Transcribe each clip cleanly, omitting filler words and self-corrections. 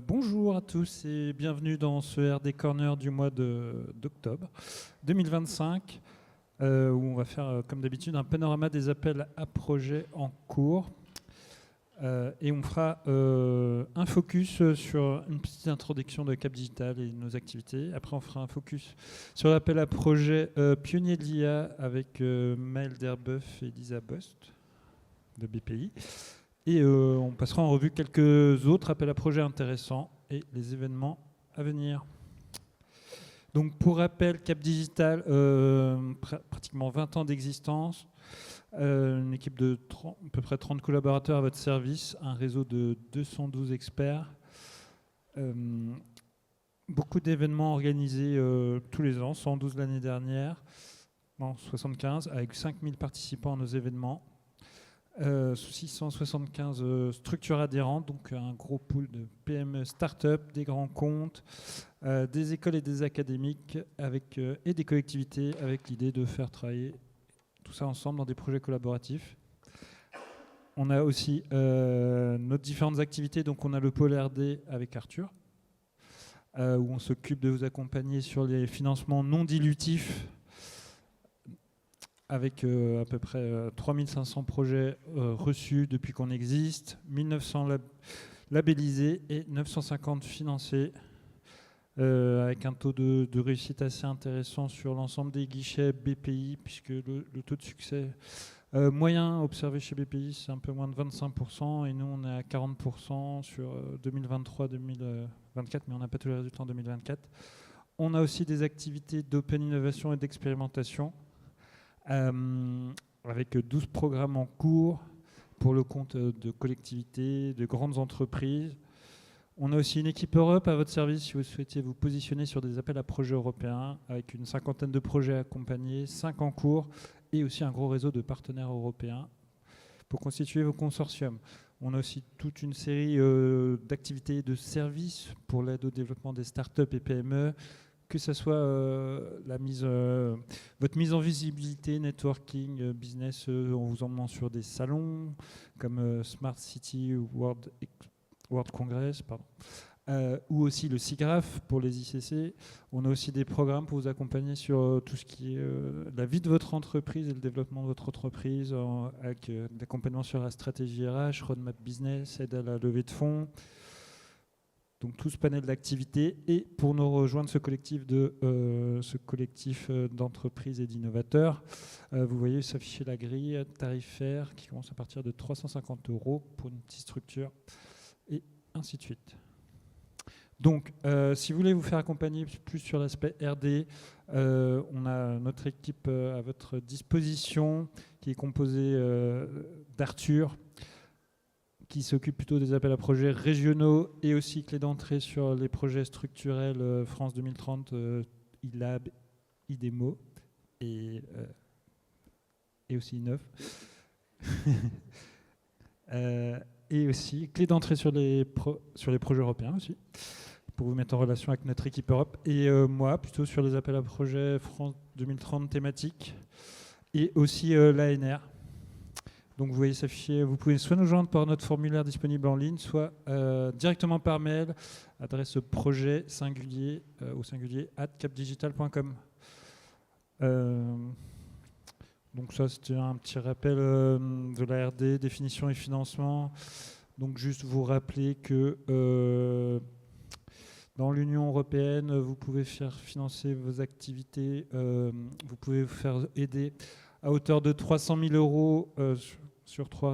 Bonjour à tous et bienvenue dans ce RD Corner du mois d'octobre 2025 où on va faire comme d'habitude un panorama des appels à projets en cours et on fera un focus sur une petite introduction de Cap Digital et nos activités. Après on fera un focus sur l'appel à projet pionnier de l'IA avec Maël Derbeuf et Lisa Bost de BPI. Et on passera en revue quelques autres appels à projets intéressants et les événements à venir. Donc pour rappel, Cap Digital, pratiquement 20 ans d'existence, une équipe de à peu près 30 collaborateurs à votre service, un réseau de 212 experts, beaucoup d'événements organisés tous les ans, 112 l'année dernière, en 75, avec 5000 participants à nos événements. 675 structures adhérentes, donc un gros pool de PME, start-up, des grands comptes, des écoles et des académiques et des collectivités avec l'idée de faire travailler tout ça ensemble dans des projets collaboratifs. On a aussi nos différentes activités, donc on a le pôle RD avec Arthur, où on s'occupe de vous accompagner sur les financements non dilutifs avec à peu près 3500 projets reçus depuis qu'on existe, 1900 labellisés et 950 financés, avec un taux de réussite assez intéressant sur l'ensemble des guichets BPI, puisque le taux de succès moyen observé chez BPI, c'est un peu moins de 25%, et nous, on est à 40% sur 2023-2024, mais on n'a pas tous les résultats en 2024. On a aussi des activités d'open innovation et d'expérimentation, avec 12 programmes en cours pour le compte de collectivités, de grandes entreprises. On a aussi une équipe Europe à votre service si vous souhaitez vous positionner sur des appels à projets européens, avec une cinquantaine de projets accompagnés, 5 en cours, et aussi un gros réseau de partenaires européens pour constituer vos consortiums. On a aussi toute une série d'activités et de services pour l'aide au développement des startups et PME, que ce soit votre mise en visibilité, networking, business, en vous emmenant sur des salons comme Smart City World Congress, ou aussi le SIGGRAPH pour les ICC. On a aussi des programmes pour vous accompagner sur tout ce qui est la vie de votre entreprise et le développement de votre entreprise, avec l'accompagnement sur la stratégie RH, roadmap business, aide à la levée de fonds. Donc tout ce panel d'activités. Et pour nous rejoindre ce collectif d'entreprises et d'innovateurs, vous voyez s'afficher la grille tarifaire qui commence à partir de 350 € pour une petite structure, et ainsi de suite. Donc, si vous voulez vous faire accompagner plus sur l'aspect RD, on a notre équipe à votre disposition qui est composée d'Arthur, qui s'occupe plutôt des appels à projets régionaux et aussi clé d'entrée sur les projets structurels France 2030, ILAB, IDEMO et aussi INEF. Et aussi clé d'entrée sur les projets européens aussi, pour vous mettre en relation avec notre équipe Europe. Et moi, plutôt sur les appels à projets France 2030 thématiques et aussi l'ANR. Donc vous voyez s'afficher, vous pouvez soit nous joindre par notre formulaire disponible en ligne, soit directement par mail, adresse projet singulier au singulier @capdigital.com. Donc ça, c'était un petit rappel de la RD, définition et financement. Donc juste vous rappeler que dans l'Union européenne, vous pouvez faire financer vos activités, vous pouvez vous faire aider à hauteur de 300 000 € sur trois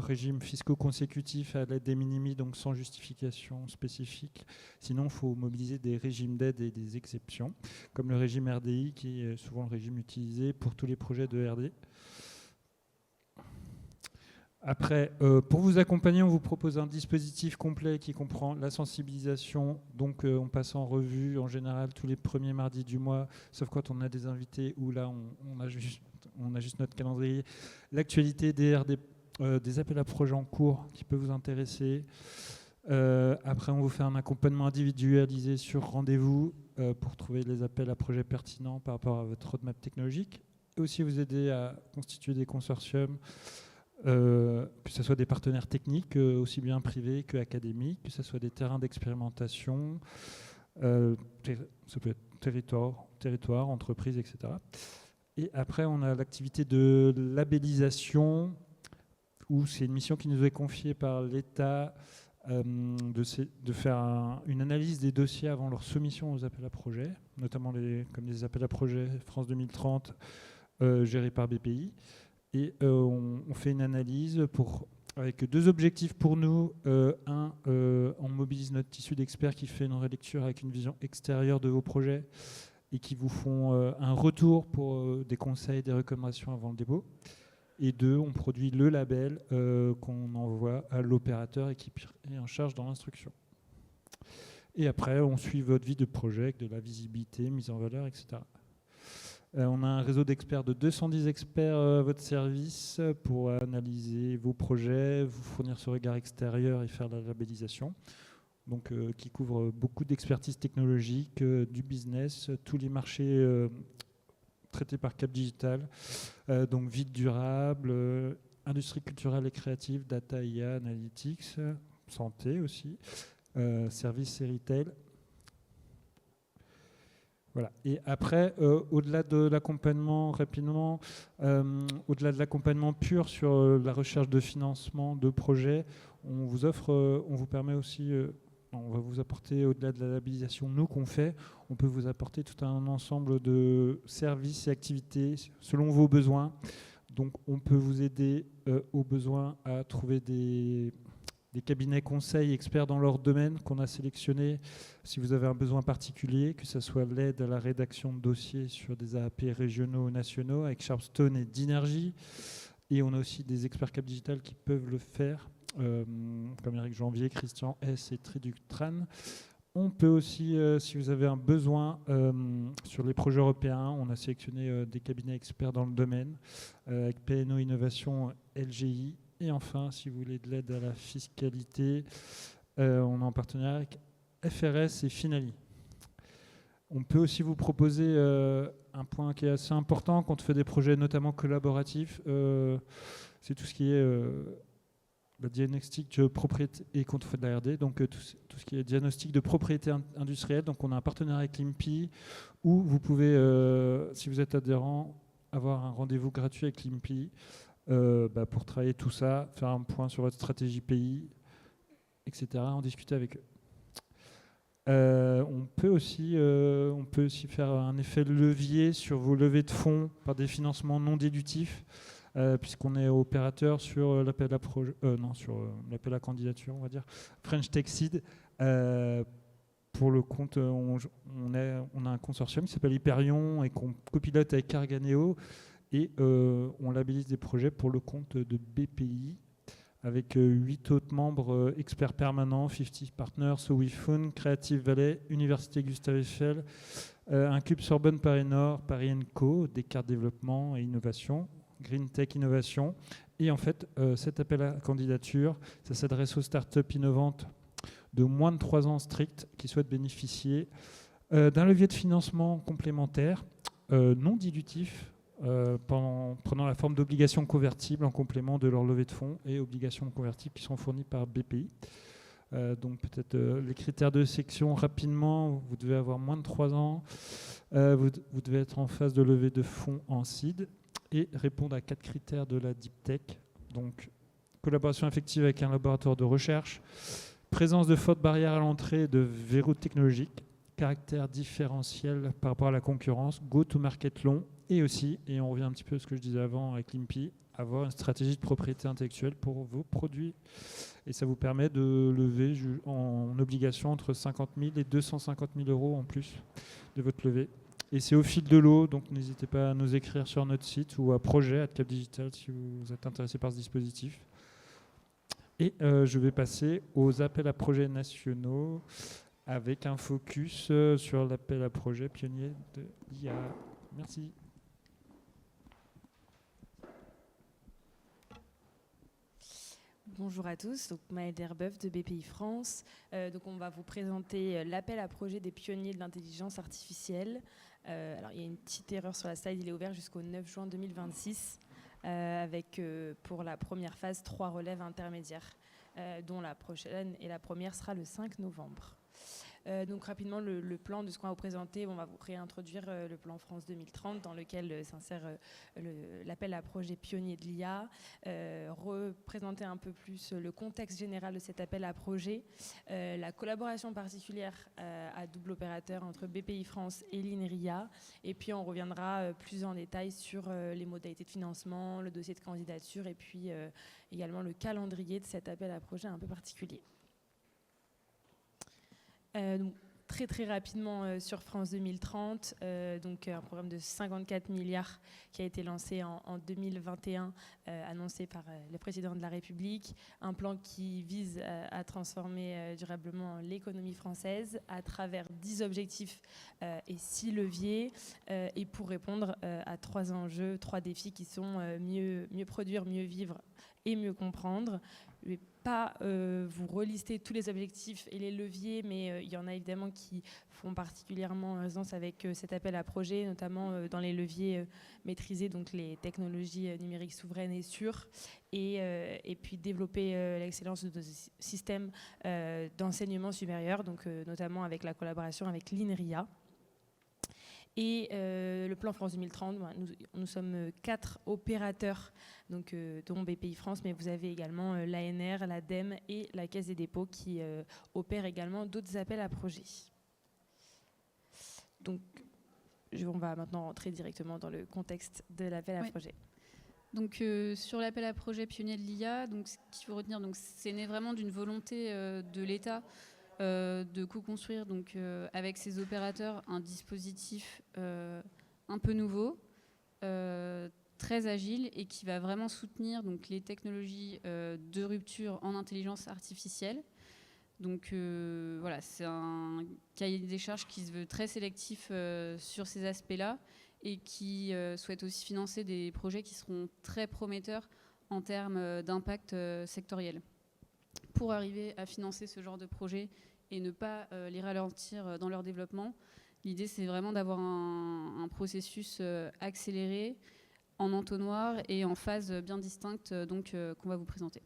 régimes fiscaux consécutifs à l'aide des minimis, donc sans justification spécifique. Sinon, il faut mobiliser des régimes d'aide et des exceptions, comme le régime RDI, qui est souvent le régime utilisé pour tous les projets de RD. Après, pour vous accompagner, on vous propose un dispositif complet qui comprend la sensibilisation. Donc, on passe en revue en général tous les premiers mardis du mois, sauf quand on a des invités où là, on ajuste notre calendrier. L'actualité des RD, des appels à projets en cours qui peut vous intéresser. Après, on vous fait un accompagnement individualisé sur rendez-vous pour trouver les appels à projets pertinents par rapport à votre roadmap technologique. Et aussi vous aider à constituer des consortiums, que ce soit des partenaires techniques, aussi bien privés qu'académiques, que ce soit des terrains d'expérimentation, ça peut être territoire, entreprise, etc. Et après, on a l'activité de labellisation, où c'est une mission qui nous est confiée par l'État de faire une analyse des dossiers avant leur soumission aux appels à projets, notamment comme les appels à projets France 2030 gérés par BPI. Et on fait une analyse avec deux objectifs pour nous. On mobilise notre tissu d'experts qui fait une relecture avec une vision extérieure de vos projets et qui vous font un retour pour des conseils, des recommandations avant le dépôt. Et deux, on produit le label qu'on envoie à l'opérateur et qui est en charge dans l'instruction. Et après, on suit votre vie de projet avec de la visibilité, mise en valeur, etc. On a un réseau d'experts de 210 experts à votre service pour analyser vos projets, vous fournir ce regard extérieur et faire la labellisation. Donc, qui couvre beaucoup d'expertise technologique, du business, tous les marchés traités par Cap Digital, donc vie durable, industrie culturelle et créative, data, IA, analytics, santé aussi, services et retail. Voilà. Et après, au-delà de l'accompagnement, rapidement, au-delà de l'accompagnement pur sur la recherche de financement de projets, on vous permet aussi, on va vous apporter, au-delà de la labellisation, nous qu'on fait, on peut vous apporter tout un ensemble de services et activités selon vos besoins. Donc, on peut vous aider aux besoins à trouver des cabinets conseils experts dans leur domaine qu'on a sélectionnés si vous avez un besoin particulier, que ce soit l'aide à la rédaction de dossiers sur des AAP régionaux ou nationaux avec Sharpstone et Dinergy. Et on a aussi des experts Cap Digital qui peuvent le faire, comme Eric Janvier, Christian S et Triductran. On peut aussi, si vous avez un besoin sur les projets européens, on a sélectionné des cabinets experts dans le domaine avec PNO Innovation, LGI. Et enfin, si vous voulez de l'aide à la fiscalité, on est en partenariat avec FRS et Finali. On peut aussi vous proposer un point qui est assez important quand on fait des projets notamment collaboratifs, c'est tout ce qui est la diagnostic propriété et quand on fait de la R&D, donc tout ce qui est diagnostic de propriété industrielle. Donc on a un partenariat avec l'INPI où vous pouvez, si vous êtes adhérent, avoir un rendez-vous gratuit avec l'INPI pour travailler tout ça, faire un point sur votre stratégie pays, etc., en discuter avec eux. On peut aussi faire un effet levier sur vos levées de fonds par des financements non dilutifs, puisqu'on est opérateur sur l'appel à projet, sur l'appel à candidature, on va dire, French Tech Seed. Pour le compte, on a un consortium qui s'appelle Hyperion et qu'on copilote avec Carganeo. Et on labellise des projets pour le compte de BPI avec 8 autres membres experts permanents, 50 Partners, Sowifoon, Creative Valley, Université Gustave Eiffel, Incube Sorbonne Paris Nord, Paris & Co, Descartes Développement et Innovation, Green Tech Innovation. Et en fait, cet appel à candidature, ça s'adresse aux startups innovantes de moins de 3 ans stricts qui souhaitent bénéficier d'un levier de financement complémentaire, non dilutif, prenant la forme d'obligations convertibles en complément de leur levée de fonds et obligations convertibles qui sont fournies par BPI. Donc peut-être les critères de sélection rapidement, vous devez avoir moins de 3 ans, vous devez être en phase de levée de fonds en seed et répondre à 4 critères de la Deep Tech. Donc collaboration effective avec un laboratoire de recherche, présence de fortes barrières à l'entrée de verrous technologiques, caractère différentiel par rapport à la concurrence, go-to-market long, et aussi, et on revient un petit peu à ce que je disais avant avec l'INPI, avoir une stratégie de propriété intellectuelle pour vos produits. Et ça vous permet de lever en obligation entre 50 000 et 250 000 euros en plus de votre levée. Et c'est au fil de l'eau, donc n'hésitez pas à nous écrire sur notre site ou à projet@capdigital si vous êtes intéressé par ce dispositif. Et je vais passer aux appels à projets nationaux avec un focus sur l'appel à projet pionnier de l'IA. Merci. Bonjour à tous, donc Maëlle Derbeuf de BPI France. Donc on va vous présenter l'appel à projet des pionniers de l'intelligence artificielle. Alors il y a une petite erreur sur la slide, il est ouvert jusqu'au 9 juin 2026 avec pour la première phase 3 relèves intermédiaires dont la prochaine et la première sera le 5 novembre. Donc rapidement le plan de ce qu'on va vous présenter, on va vous réintroduire le plan France 2030 dans lequel s'insère l'appel à projet pionnier de l'IA, représenter un peu plus le contexte général de cet appel à projet, la collaboration particulière à double opérateur entre BPI France et l'INRIA, et puis on reviendra plus en détail sur les modalités de financement, le dossier de candidature et puis également le calendrier de cet appel à projet un peu particulier. Donc, très rapidement sur France 2030, donc un programme de 54 milliards qui a été lancé en 2021, annoncé par le président de la République, un plan qui vise à transformer durablement l'économie française à travers 10 objectifs et 6 leviers, et pour répondre à 3 enjeux, 3 défis qui sont mieux produire, mieux vivre et mieux comprendre. Je ne vais pas vous relister tous les objectifs et les leviers, mais il y en a évidemment qui font particulièrement résonance avec cet appel à projet, notamment dans les leviers maîtrisés, donc les technologies numériques souveraines et sûres, et puis développer l'excellence de nos systèmes d'enseignement supérieur, donc notamment avec la collaboration avec l'INRIA. Et le plan France 2030, nous sommes 4 opérateurs, donc, dont BPI France, mais vous avez également l'ANR, l'ADEME et la Caisse des dépôts qui opèrent également d'autres appels à projets. Donc, on va maintenant rentrer directement dans le contexte de l'appel à projet. Donc, sur l'appel à projet pionnier de l'IA, donc, ce qu'il faut retenir, c'est né vraiment d'une volonté de l'État de co-construire donc, avec ses opérateurs un dispositif un peu nouveau, très agile et qui va vraiment soutenir donc, les technologies de rupture en intelligence artificielle. Donc voilà, c'est un cahier des charges qui se veut très sélectif sur ces aspects-là et qui souhaite aussi financer des projets qui seront très prometteurs en termes d'impact sectoriel. Pour arriver à financer ce genre de projet et ne pas les ralentir dans leur développement, l'idée c'est vraiment d'avoir un processus accéléré, en entonnoir et en phase bien distincte qu'on va vous présenter.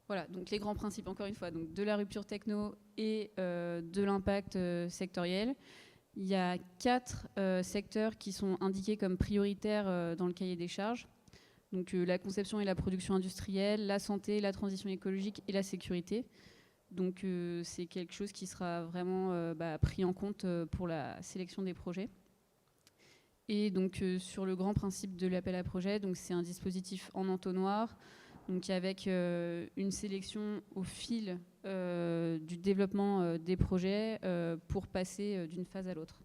Voilà, donc les grands principes, encore une fois, donc de la rupture techno et de l'impact sectoriel. Il y a 4 secteurs qui sont indiqués comme prioritaires dans le cahier des charges. Donc la conception et la production industrielle, la santé, la transition écologique et la sécurité. Donc c'est quelque chose qui sera vraiment pris en compte pour la sélection des projets. Et donc sur le grand principe de l'appel à projet, donc c'est un dispositif en entonnoir, donc avec une sélection au fil du développement des projets pour passer d'une phase à l'autre.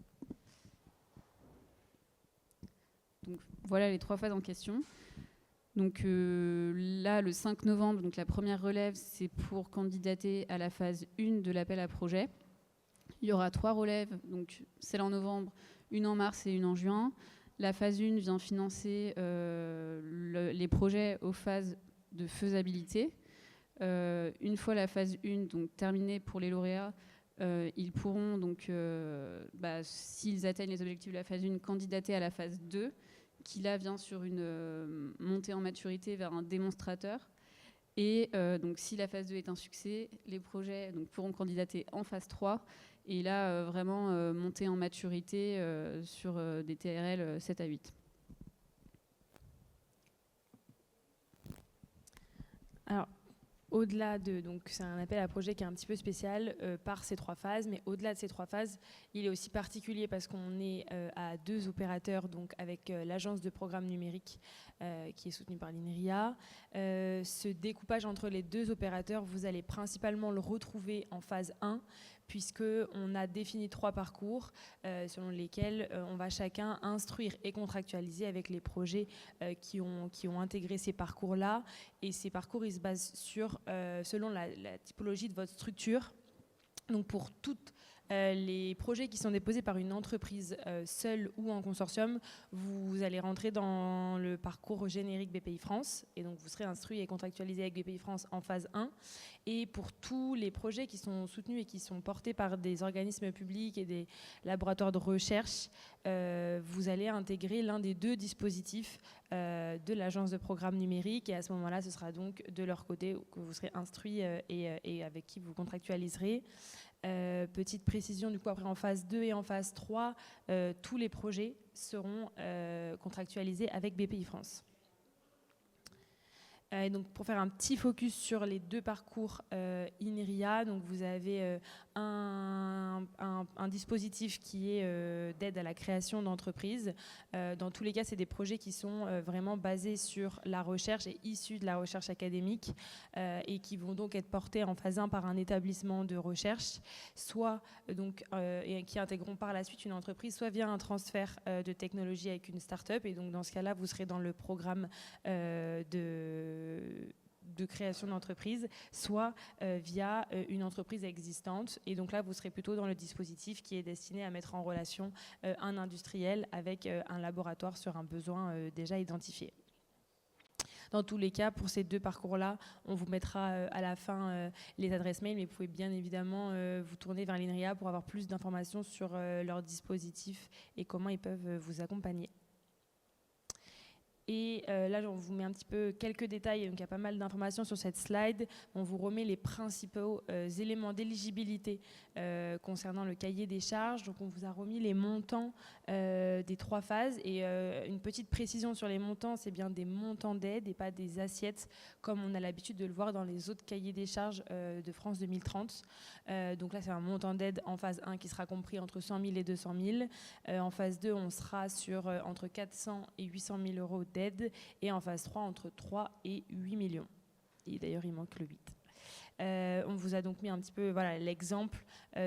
Donc voilà les 3 phases en question. Donc là, le 5 novembre, donc la première relève, c'est pour candidater à la phase 1 de l'appel à projet. Il y aura 3 relèves, donc celle en novembre, une en mars et une en juin. La phase 1 vient financer les projets aux phases de faisabilité. Une fois la phase 1 donc, terminée pour les lauréats, ils pourront, donc, s'ils atteignent les objectifs de la phase 1, candidater à la phase 2, qui là vient sur une montée en maturité vers un démonstrateur. Et donc, si la phase 2 est un succès, les projets donc, pourront candidater en phase 3 et là, vraiment monter en maturité sur des TRL 7 à 8. Alors, au-delà de, donc c'est un appel à projet qui est un petit peu spécial par ces 3 phases, mais au-delà de ces 3 phases, il est aussi particulier parce qu'on est à 2 opérateurs, donc avec l'agence de programme numérique qui est soutenue par l'INRIA. Ce découpage entre les 2 opérateurs, vous allez principalement le retrouver en phase 1, puisqu'on a défini 3 parcours selon lesquels on va chacun instruire et contractualiser avec les projets qui ont intégré ces parcours-là. Et ces parcours, ils se basent sur, selon la typologie de votre structure. Donc pour toute Les projets qui sont déposés par une entreprise seule ou en consortium, vous allez rentrer dans le parcours générique BPI France et donc vous serez instruit et contractualisé avec BPI France en phase 1. Et pour tous les projets qui sont soutenus et qui sont portés par des organismes publics et des laboratoires de recherche, vous allez intégrer l'un des 2 dispositifs de l'agence de programme numérique et à ce moment-là, ce sera donc de leur côté que vous serez instruit et avec qui vous contractualiserez. Petite précision, du coup, après en phase 2 et en phase 3, tous les projets seront contractualisés avec BPI France. Et donc pour faire un petit focus sur les 2 parcours INRIA, donc vous avez un dispositif qui est d'aide à la création d'entreprises. Dans tous les cas, c'est des projets qui sont vraiment basés sur la recherche et issus de la recherche académique et qui vont donc être portés en phase 1 par un établissement de recherche, soit donc, et qui intégreront par la suite une entreprise, soit via un transfert de technologie avec une start-up. Et donc dans ce cas-là, vous serez dans le programme de création d'entreprise, soit via une entreprise existante. Et donc là, vous serez plutôt dans le dispositif qui est destiné à mettre en relation un industriel avec un laboratoire sur un besoin déjà identifié. Dans tous les cas, pour ces 2 parcours-là, on vous mettra à la fin les adresses mail, mais vous pouvez bien évidemment vous tourner vers l'INRIA pour avoir plus d'informations sur leur dispositif et comment ils peuvent vous accompagner. Et là, on vous met un petit peu quelques détails, donc il y a pas mal d'informations sur cette slide. On vous remet les principaux éléments d'éligibilité concernant le cahier des charges. Donc on vous a remis les montants des 3 phases. Et une petite précision sur les montants, c'est bien des montants d'aide et pas des assiettes, comme on a l'habitude de le voir dans les autres cahiers des charges de France 2030. Donc là, c'est un montant d'aide en phase 1 qui sera compris entre 100 000 et 200 000. En phase 2, on sera sur entre 400 et 800 000 euros d'aide. Et en phase 3, entre 3 et 8 millions. Et d'ailleurs, il manque le 8. On vous a donc mis un petit peu l'exemple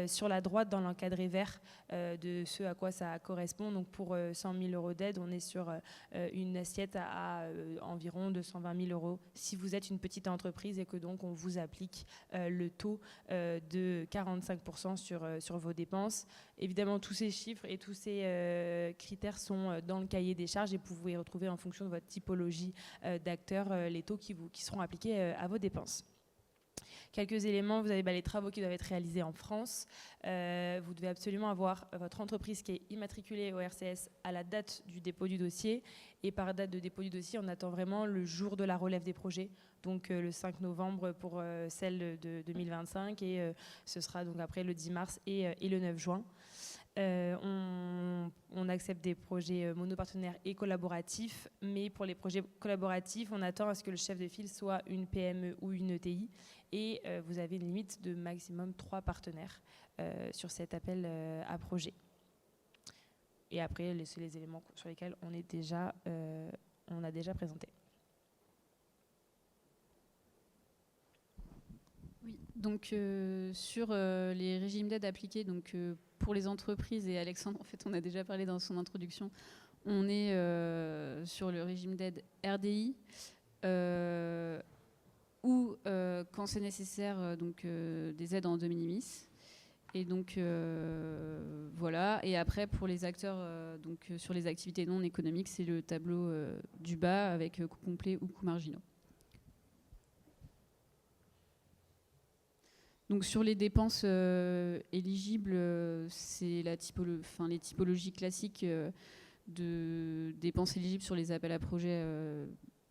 sur la droite dans l'encadré vert de ce à quoi ça correspond. Donc pour 100 000 euros d'aide, on est sur une assiette à environ 220 000 euros si vous êtes une petite entreprise et que donc on vous applique le taux de 45% sur vos dépenses. Évidemment, tous ces chiffres et tous ces critères sont dans le cahier des charges et vous pouvez retrouver en fonction de votre typologie d'acteurs les taux qui seront appliqués à vos dépenses. Quelques éléments, vous avez les travaux qui doivent être réalisés en France. Vous devez absolument avoir votre entreprise qui est immatriculée au RCS à la date du dépôt du dossier. Et par date de dépôt du dossier, on attend vraiment le jour de la relève des projets, donc le 5 novembre pour celle de 2025 et ce sera donc après le 10 mars et le 9 juin. On accepte des projets monopartenaires et collaboratifs, mais pour les projets collaboratifs, on attend à ce que le chef de file soit une PME ou une ETI et vous avez une limite de maximum 3 partenaires sur cet appel à projet. Et après, c'est les éléments sur lesquels on a déjà présenté. Oui, donc sur les régimes d'aide appliqués donc, pour les entreprises, et Alexandre, en fait, on a déjà parlé dans son introduction, on est sur le régime d'aide RDI, ou quand c'est nécessaire, donc, des aides en de minimis. Et donc voilà. Et après pour les acteurs donc sur les activités non économiques, c'est le tableau du bas avec coûts complets ou coûts marginaux. Donc sur les dépenses éligibles, c'est les typologies classiques de dépenses éligibles sur les appels à projets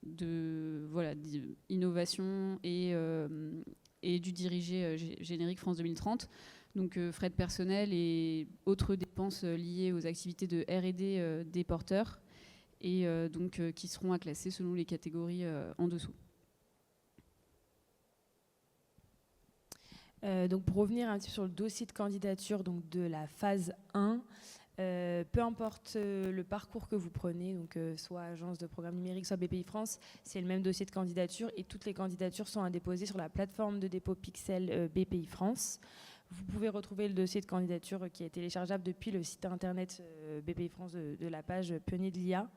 d'innovation et du dirigé générique France 2030. Donc frais de personnel et autres dépenses liées aux activités de R&D des porteurs et donc qui seront à classer selon les catégories en dessous. Donc pour revenir un petit peu sur le dossier de candidature donc de la phase 1, peu importe le parcours que vous prenez, donc soit agence de programme numérique, soit BPI France, c'est le même dossier de candidature et toutes les candidatures sont à déposer sur la plateforme de dépôt Pixel BPI France. Vous pouvez retrouver le dossier de candidature qui est téléchargeable depuis le site internet BPI France de la page Pionniers de l'IA.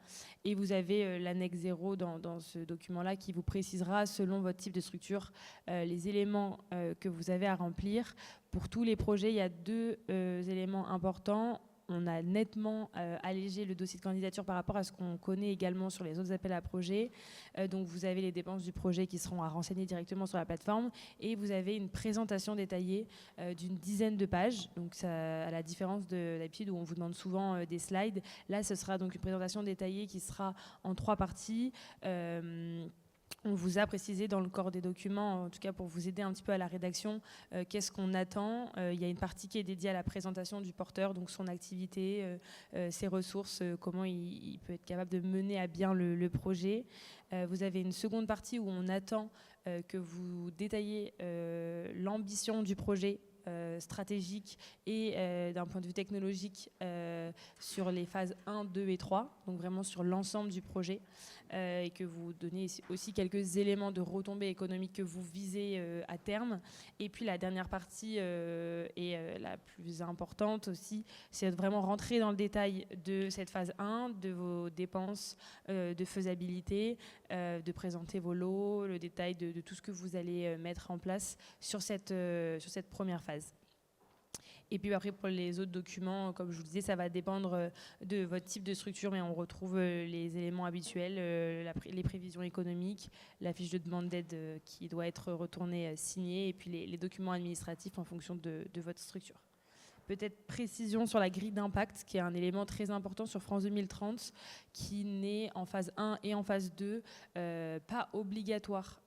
Et vous avez l'annexe 0 dans ce document-là qui vous précisera, selon votre type de structure, les éléments que vous avez à remplir. Pour tous les projets, il y a 2 éléments importants. On a nettement allégé le dossier de candidature par rapport à ce qu'on connaît également sur les autres appels à projets. Donc vous avez les dépenses du projet qui seront à renseigner directement sur la plateforme et vous avez une présentation détaillée d'une dizaine de pages. Donc ça, à la différence de d'habitude où on vous demande souvent des slides, là ce sera donc une présentation détaillée qui sera en 3 parties. On vous a précisé dans le corps des documents, en tout cas pour vous aider un petit peu à la rédaction, qu'est-ce qu'on attend. Il y a une partie qui est dédiée à la présentation du porteur, donc son activité, ses ressources, comment il peut être capable de mener à bien le projet. Vous avez une seconde partie où on attend que vous détaillez l'ambition du projet stratégique et d'un point de vue technologique sur les phases 1, 2 et 3, donc vraiment sur l'ensemble du projet, et que vous donnez aussi quelques éléments de retombées économiques que vous visez à terme. Et puis la dernière partie, et la plus importante aussi, c'est de vraiment rentrer dans le détail de cette phase 1, de vos dépenses, de faisabilité, de présenter vos lots, le détail de tout ce que vous allez mettre en place sur cette première phase. Et puis après, pour les autres documents, comme je vous disais, ça va dépendre de votre type de structure, mais on retrouve les éléments habituels, les prévisions économiques, la fiche de demande d'aide qui doit être retournée signée, et puis les documents administratifs en fonction de votre structure. Peut-être précision sur la grille d'impact, qui est un élément très important sur France 2030, qui n'est en phase 1 et en phase 2 pas obligatoire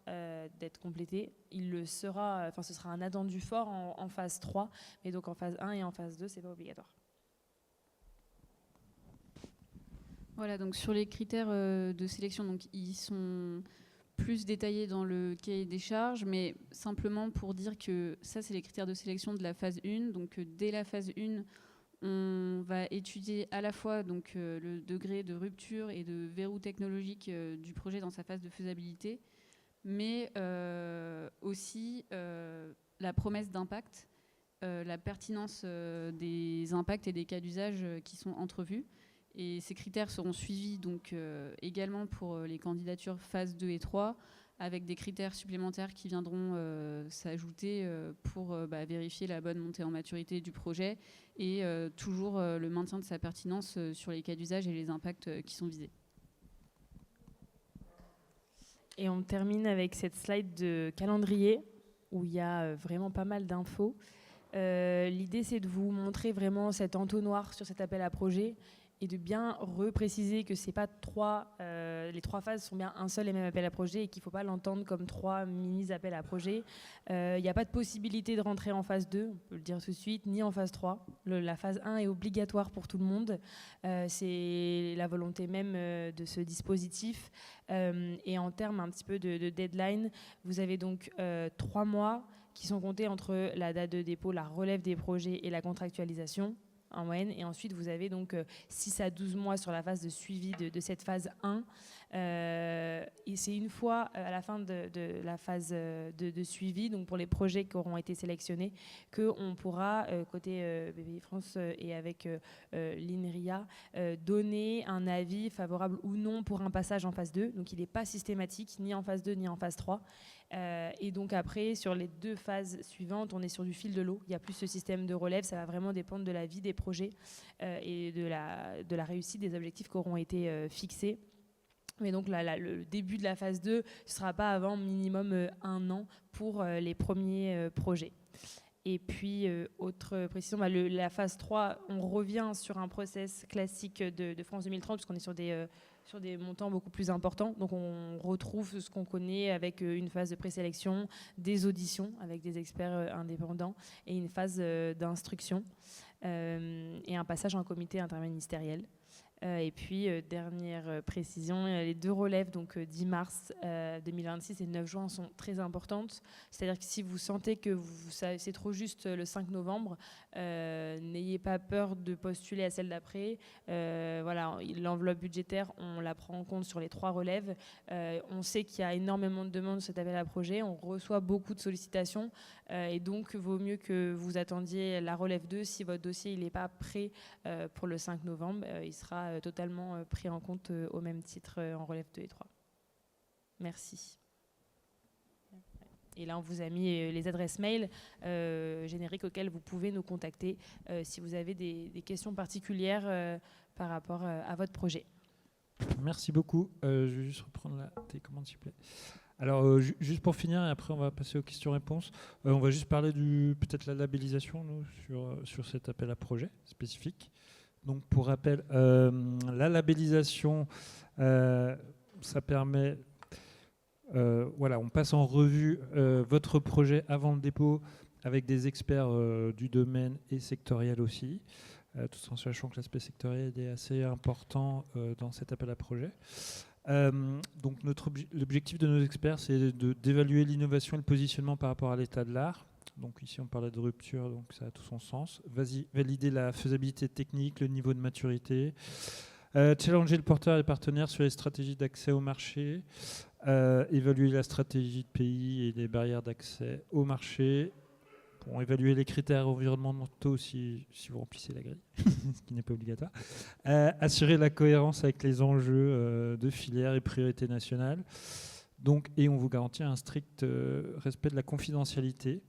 d'être complété. Il le sera, ce sera un attendu fort en phase 3, mais donc en phase 1 et en phase 2, c'est pas obligatoire. Voilà, donc sur les critères de sélection, donc ils sont plus détaillés dans le cahier des charges, mais simplement pour dire que ça, c'est les critères de sélection de la phase 1. Donc dès la phase 1, on va étudier à la fois donc, le degré de rupture et de verrou technologique du projet dans sa phase de faisabilité, mais aussi la promesse d'impact, la pertinence des impacts et des cas d'usage qui sont entrevus. Et ces critères seront suivis donc, également pour les candidatures phase 2 et 3, avec des critères supplémentaires qui viendront s'ajouter pour vérifier la bonne montée en maturité du projet et toujours le maintien de sa pertinence sur les cas d'usage et les impacts qui sont visés. Et on termine avec cette slide de calendrier où il y a vraiment pas mal d'infos. L'idée, c'est de vous montrer vraiment cet entonnoir sur cet appel à projet et de bien repréciser que c'est pas les 3 phases sont bien un seul et même appel à projet et qu'il ne faut pas l'entendre comme 3 mini-appels à projet. Il n'y a pas de possibilité de rentrer en phase 2, on peut le dire tout de suite, ni en phase 3. La phase 1 est obligatoire pour tout le monde. C'est la volonté même de ce dispositif. Et en termes un petit peu de deadline, vous avez donc 3 mois qui sont comptés entre la date de dépôt, la relève des projets et la contractualisation en moyenne, et ensuite vous avez donc 6 à 12 mois sur la phase de suivi de cette phase 1, et c'est une fois à la fin de la phase de suivi, donc pour les projets qui auront été sélectionnés, qu'on pourra, côté BPI France et avec l'INRIA, donner un avis favorable ou non pour un passage en phase 2, donc il n'est pas systématique, ni en phase 2 ni en phase 3. Et donc après, sur les 2 phases suivantes, on est sur du fil de l'eau. Il n'y a plus ce système de relève. Ça va vraiment dépendre de la vie des projets et de la réussite des objectifs qui auront été fixés. Mais donc le début de la phase 2 ne sera pas avant minimum 1 an pour les premiers projets. Et puis, autre précision, la phase 3, on revient sur un process classique de France 2030, puisqu'on est sur des montants beaucoup plus importants. Donc on retrouve ce qu'on connaît avec une phase de présélection, des auditions avec des experts indépendants et une phase d'instruction et un passage en comité interministériel. Et puis, dernière précision, les 2 relèves, donc 10 mars 2026 et 9 juin, sont très importantes. C'est-à-dire que si vous sentez que c'est trop juste le 5 novembre, n'ayez pas peur de postuler à celle d'après. Voilà, l'enveloppe budgétaire, on la prend en compte sur les 3 relèves. On sait qu'il y a énormément de demandes sur cet appel à projet. On reçoit beaucoup de sollicitations. Et donc, il vaut mieux que vous attendiez la relève 2. Si votre dossier n'est pas prêt pour le 5 novembre, il sera totalement pris en compte au même titre en relève 2 et 3. Merci. Et là, on vous a mis les adresses mail génériques auxquelles vous pouvez nous contacter si vous avez des questions particulières par rapport à votre projet. Merci beaucoup. Je vais juste reprendre la télécommande, s'il vous plaît. Alors, juste pour finir, et après on va passer aux questions-réponses, on va juste parler peut-être la labellisation sur cet appel à projet spécifique. Donc, pour rappel, la labellisation, ça permet... voilà, on passe en revue votre projet avant le dépôt avec des experts du domaine et sectoriel aussi, tout en sachant que l'aspect sectoriel est assez important dans cet appel à projet. Donc l'objectif de nos experts, c'est d'évaluer l'innovation et le positionnement par rapport à l'état de l'art. Donc ici, on parlait de rupture, donc ça a tout son sens. Valider la faisabilité technique, le niveau de maturité, challenger le porteur et les partenaires sur les stratégies d'accès au marché, évaluer la stratégie de pays et les barrières d'accès au marché, évaluer les critères environnementaux si vous remplissez la grille, ce qui n'est pas obligatoire, assurer la cohérence avec les enjeux de filière et priorités nationales, et on vous garantit un strict respect de la confidentialité.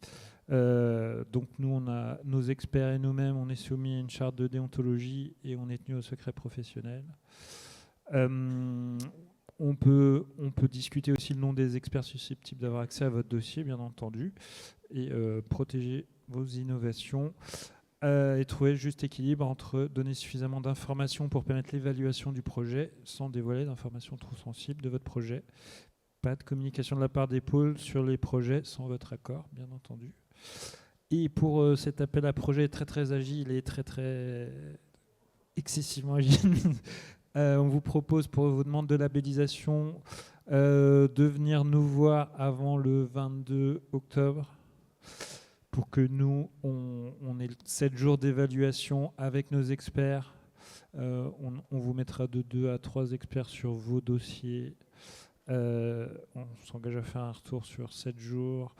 Donc nous, on a nos experts et nous-mêmes, on est soumis à une charte de déontologie et on est tenu au secret professionnel. On peut discuter aussi le nom des experts susceptibles d'avoir accès à votre dossier, bien entendu, et protéger vos innovations et trouver le juste équilibre entre donner suffisamment d'informations pour permettre l'évaluation du projet sans dévoiler d'informations trop sensibles de votre projet. Pas de communication de la part des pôles sur les projets sans votre accord, bien entendu. Et pour cet appel à projet très très agile et très très excessivement agile, on vous propose pour vos demandes de labellisation de venir nous voir avant le 22 octobre pour que nous, on ait 7 jours d'évaluation avec nos experts. On vous mettra de 2 à 3 experts sur vos dossiers. On s'engage à faire un retour sur 7 jours.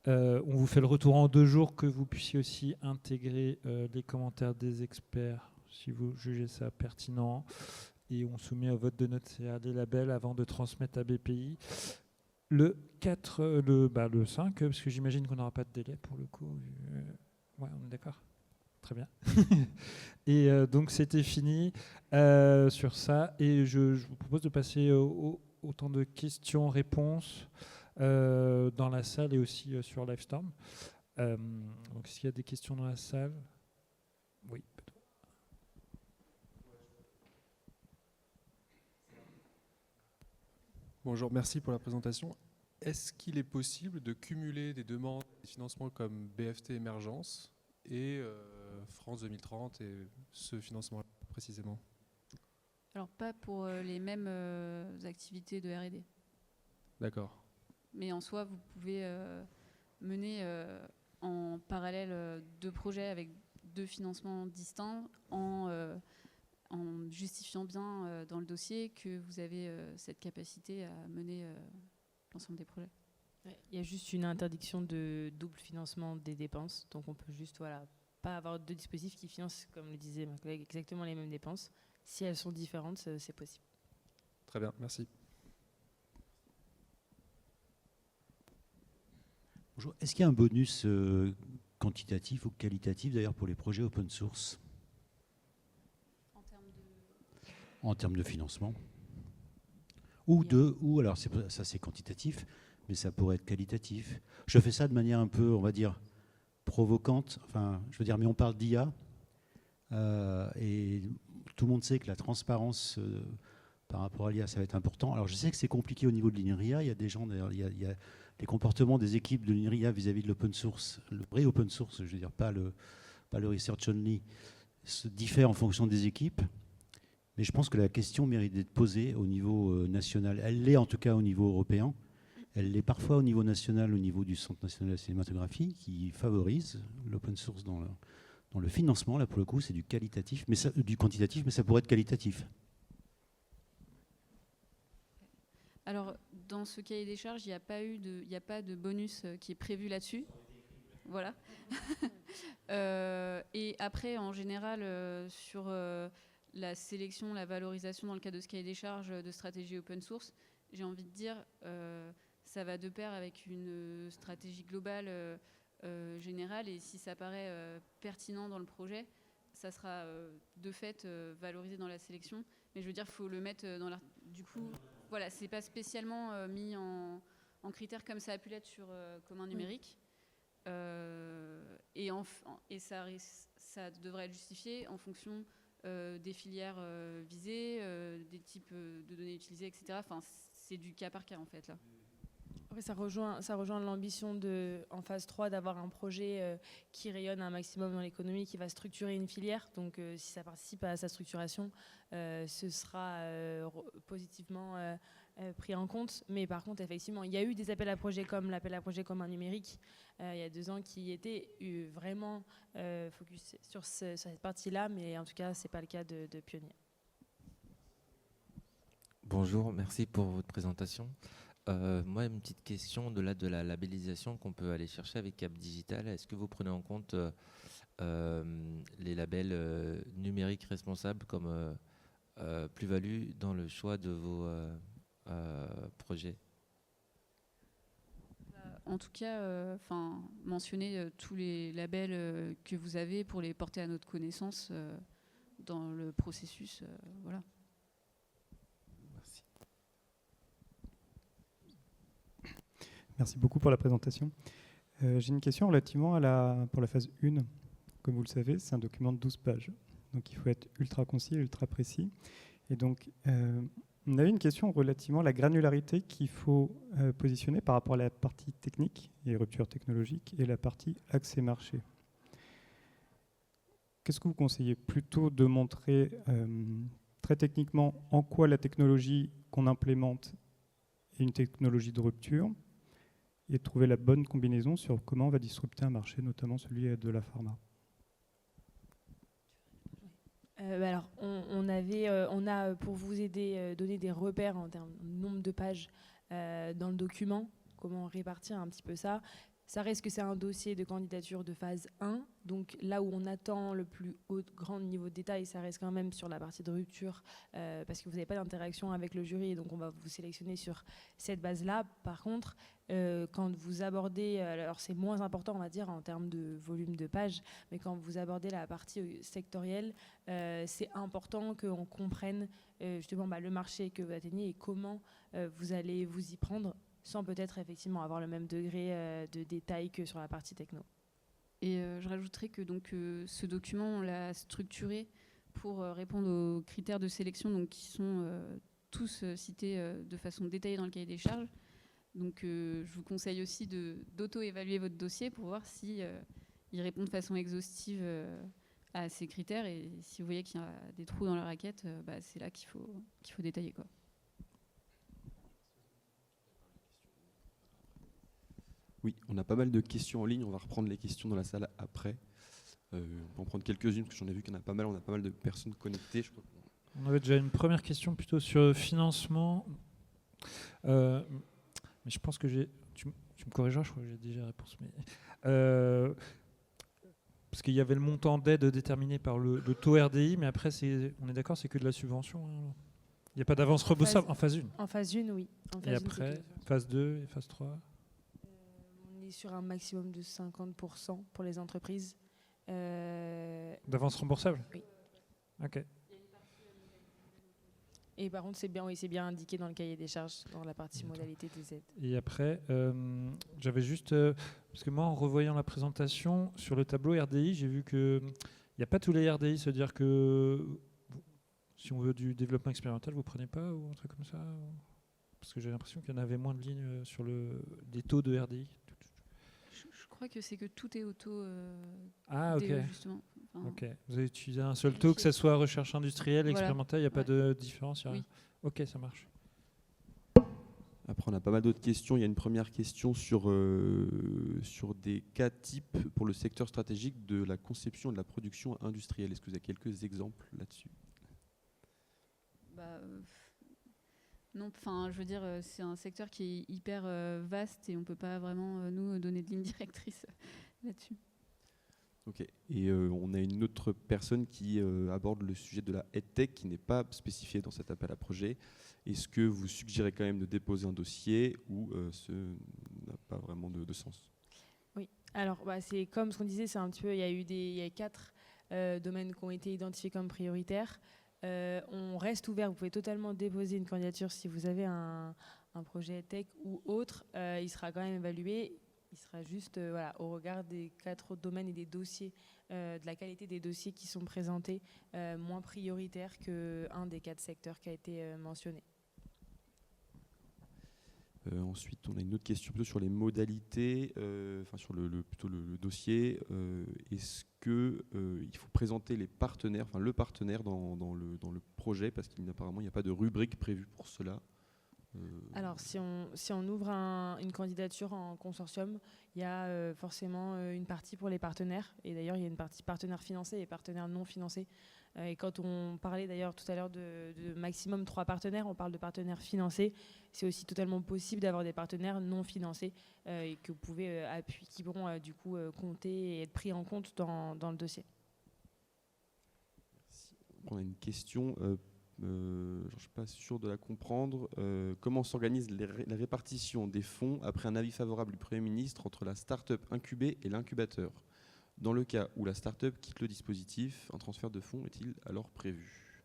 On vous fait le retour en 2 jours, que vous puissiez aussi intégrer les commentaires des experts si vous jugez ça pertinent. Et on soumet au vote de notre CA les labels avant de transmettre à BPI. Le 5, parce que j'imagine qu'on n'aura pas de délai pour le coup. Ouais, on est d'accord ? Très bien. Et donc c'était fini sur ça. Et je vous propose de passer au temps de questions-réponses dans la salle et aussi sur Livestorm. Donc s'il y a des questions dans la salle, oui. Bonjour, merci pour la présentation. Est-ce qu'il est possible de cumuler des demandes de financement comme BFT Émergence et France 2030 et ce financement précisément? Alors pas pour les mêmes activités de R&D. D'accord. Mais en soi, vous pouvez mener en parallèle 2 projets avec 2 financements distincts en justifiant bien dans le dossier que vous avez cette capacité à mener l'ensemble des projets. Il y a juste une interdiction de double financement des dépenses. Donc on peut juste pas avoir 2 dispositifs qui financent, comme le disait ma collègue, exactement les mêmes dépenses. Si elles sont différentes, c'est possible. Très bien, merci. Bonjour. Est-ce qu'il y a un bonus quantitatif ou qualitatif d'ailleurs pour les projets open source en termes de financement ou alors ça c'est quantitatif, mais ça pourrait être qualitatif. Je fais ça de manière un peu, on va dire, provocante. Enfin, je veux dire, mais on parle d'IA et tout le monde sait que la transparence par rapport à l'IA, ça va être important. Alors je sais que c'est compliqué au niveau de l'INRIA. Il y a des gens, d'ailleurs, il y a les comportements des équipes de l'INRIA vis-à-vis de l'open source, le vrai open source, je veux dire, pas le research only, se diffèrent en fonction des équipes. Mais je pense que la question mérite d'être posée au niveau national. Elle l'est en tout cas au niveau européen. Elle l'est parfois au niveau national, au niveau du Centre national de la cinématographie, qui favorise l'open source dans le financement. Là, pour le coup, c'est du qualitatif, mais du quantitatif, mais ça pourrait être qualitatif. Alors, dans ce cahier des charges, il n'y a pas de bonus qui est prévu là-dessus. Voilà. Et après, en général, sur la sélection, la valorisation dans le cadre de ce cahier des charges de stratégie open source, j'ai envie de dire, ça va de pair avec une stratégie globale générale. Et si ça paraît pertinent dans le projet, ça sera de fait valorisé dans la sélection. Mais je veux dire, il faut le mettre dans du coup, voilà, c'est pas spécialement mis en critère comme ça a pu l'être sur commun numérique. Et ça devrait être justifié en fonction des filières visées, des types de données utilisées, etc. Enfin, c'est du cas par cas en fait là. Oui, ça rejoint l'ambition en phase 3 d'avoir un projet qui rayonne un maximum dans l'économie, qui va structurer une filière. Donc si ça participe à sa structuration, ce sera positivement pris en compte. Mais par contre, effectivement, il y a eu des appels à projets comme l'appel à projets commun numérique il y a 2 ans qui étaient vraiment focus sur cette partie-là. Mais en tout cas, ce n'est pas le cas de Pionnier. Bonjour, merci pour votre présentation. Moi, une petite question au-delà de la labellisation qu'on peut aller chercher avec Cap Digital. Est-ce que vous prenez en compte les labels numériques responsables comme plus-value dans le choix de vos projets? En tout cas, mentionner tous les labels que vous avez pour les porter à notre connaissance dans le processus. Voilà. Merci. Merci beaucoup pour la présentation. J'ai une question relativement pour la phase 1. Comme vous le savez, c'est un document de 12 pages. Donc il faut être ultra concis, ultra précis. Et donc, on avait une question relativement à la granularité qu'il faut positionner par rapport à la partie technique et rupture technologique et la partie accès marché. Qu'est-ce que vous conseillez? Plutôt de montrer très techniquement en quoi la technologie qu'on implémente est une technologie de rupture, et trouver la bonne combinaison sur comment on va disrupter un marché, notamment celui de la pharma. Alors, on a pour vous aider donné des repères en termes de nombre de pages dans le document, comment répartir un petit peu ça. Ça reste que c'est un dossier de candidature de phase 1, donc là où on attend le plus grand niveau de détail, ça reste quand même sur la partie de rupture, parce que vous n'avez pas d'interaction avec le jury, donc on va vous sélectionner sur cette base-là. Par contre, quand vous abordez, alors c'est moins important on va dire en termes de volume de pages, mais quand vous abordez la partie sectorielle, c'est important qu'on comprenne justement le marché que vous atteignez et comment vous allez vous y prendre, sans peut-être effectivement avoir le même degré de détail que sur la partie techno. Et je rajouterais que donc, ce document, on l'a structuré pour répondre aux critères de sélection donc, qui sont tous cités de façon détaillée dans le cahier des charges. Donc je vous conseille aussi d'auto-évaluer votre dossier pour voir si il répond de façon exhaustive à ces critères. Et si vous voyez qu'il y a des trous dans la raquette, c'est là qu'il faut détailler, quoi. Oui, on a pas mal de questions en ligne. On va reprendre les questions dans la salle après. On peut en prendre quelques-unes, parce que j'en ai vu qu'il y en a pas mal. On a pas mal de personnes connectées. Je crois On avait déjà une première question plutôt sur le financement. Mais je pense que tu me corrigeras, je crois que j'ai déjà la réponse. Mais parce qu'il y avait le montant d'aide déterminé par le taux RDI, mais après, on est d'accord, c'est que de la subvention. Hein. Il n'y a pas d'avance remboursable en phase 1. En phase 1, oui. Et après, phase 2 et phase 3 on est sur un maximum de 50% pour les entreprises. D'avance remboursable? Oui. Ok. Et par contre, c'est bien indiqué dans le cahier des charges, dans la partie modalité des aides. Et après, j'avais juste... parce que moi, en revoyant la présentation, sur le tableau RDI, j'ai vu qu'il n'y a pas tous les RDI, c'est-à-dire que si on veut du développement expérimental, vous ne prenez pas ou un truc comme ça Parce que j'ai l'impression qu'il y en avait moins de lignes sur des taux de RDI. Je crois que c'est que tout est auto ok. justement. Enfin, Ok. Vous avez utilisé un seul taux, que ce soit recherche industrielle, Voilà. expérimentale, il n'y a pas Ouais. de différence, il y a Oui. rien. Ok, ça marche. Après, on a pas mal d'autres questions. Il y a une première question sur des cas types pour le secteur stratégique de la conception et de la production industrielle. Est-ce que vous avez quelques exemples là-dessus? bah, non, enfin, je veux dire, c'est un secteur qui est hyper vaste et on peut pas vraiment nous donner de ligne directrice là-dessus. Ok. Et on a une autre personne qui aborde le sujet de la EdTech qui n'est pas spécifié dans cet appel à projet. Est-ce que vous suggérez quand même de déposer un dossier ou ce n'a pas vraiment de sens? Oui, alors c'est comme ce qu'on disait, c'est un petit peu, il y a 4 domaines qui ont été identifiés comme prioritaires. On reste ouvert, vous pouvez totalement déposer une candidature si vous avez un projet tech ou autre, il sera quand même évalué, il sera juste au regard des 4 autres domaines et des dossiers, de la qualité des dossiers qui sont présentés, moins prioritaire qu'un des 4 secteurs qui a été mentionné. Ensuite, on a une autre question plutôt sur les modalités, sur plutôt le dossier. Est-ce que il faut présenter les partenaires, le partenaire dans le projet, parce qu'apparemment il n'y a pas de rubrique prévue pour cela. Alors, si on ouvre une candidature en consortium, il y a forcément une partie pour les partenaires. Et d'ailleurs, il y a une partie partenaires financés et partenaires non financés. Et quand on parlait d'ailleurs tout à l'heure de maximum 3 partenaires, on parle de partenaires financés. C'est aussi totalement possible d'avoir des partenaires non financés et que vous pouvez qui pourront du coup compter et être pris en compte dans le dossier. On a une question. Je ne suis pas sûr de la comprendre. Comment s'organise la répartition des fonds après un avis favorable du Premier ministre entre la start-up incubée et l'incubateur? Dans le cas où la start-up quitte le dispositif, un transfert de fonds est-il alors prévu?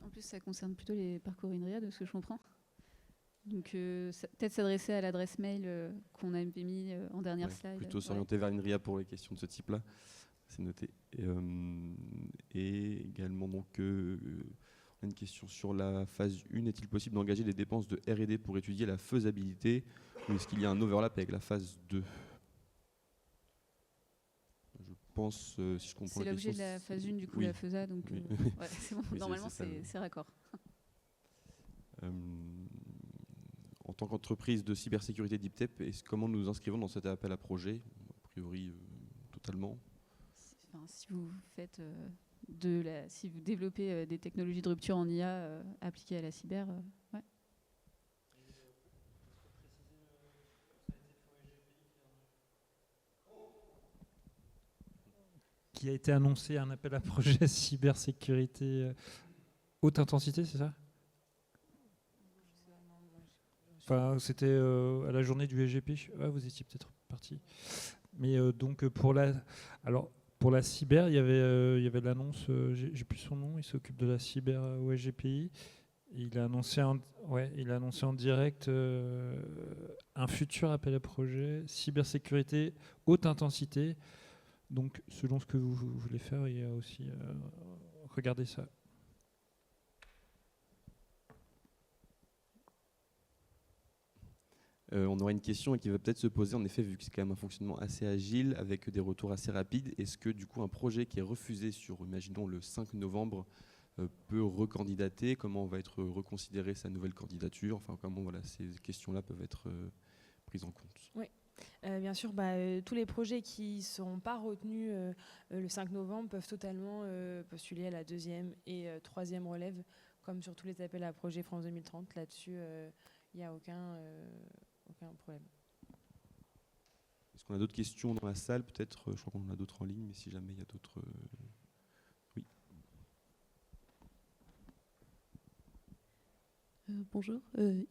En plus, ça concerne plutôt les parcours INRIA, de ce que je comprends. Donc, peut-être s'adresser à l'adresse mail qu'on a mis en dernière slide. Plutôt s'orienter vers l'INRIA pour les questions de ce type-là. C'est noté. Et également, donc, on a une question sur la phase 1. Est-il possible d'engager des dépenses de R&D pour étudier la faisabilité, ou est-ce qu'il y a un overlap avec la phase 2? Je pense, si je comprends c'est la l'objet question, de la phase 1, du coup, oui. la FESA. Donc, Oui. ouais, c'est bon. Oui, Normalement, c'est ça. c'est raccord. En tant qu'entreprise de cybersécurité DeepTech, comment nous nous inscrivons dans cet appel à projet? A priori, totalement. Si vous faites si vous développez des technologies de rupture en IA appliquées à la cyber, ouais. Qui a été annoncé un appel à projet cybersécurité haute intensité, c'est ça? Enfin, c'était à la journée du SGP. Ah, vous étiez peut-être parti. Mais donc pour la cyber, il y avait l'annonce. J'ai plus son nom. Il s'occupe de la cyber au SGPI. Et il a annoncé en direct un futur appel à projet cybersécurité haute intensité. Donc, selon ce que vous voulez faire, il y a aussi regardez ça. On aura une question qui va peut-être se poser, en effet, vu que c'est quand même un fonctionnement assez agile, avec des retours assez rapides. Est-ce que, du coup, un projet qui est refusé sur, imaginons, le 5 novembre, peut recandidater? Comment va être reconsidérée sa nouvelle candidature? Enfin, comment ces questions-là peuvent être prises en compte? Oui. Bien sûr, tous les projets qui ne seront pas retenus le 5 novembre peuvent totalement postuler à la 2e et 3e relève, comme sur tous les appels à projets France 2030. Là-dessus, il n'y a aucun problème. Est-ce qu'on a d'autres questions dans la salle? Peut-être, je crois qu'on en a d'autres en ligne, mais si jamais il y a d'autres... Oui. Bonjour,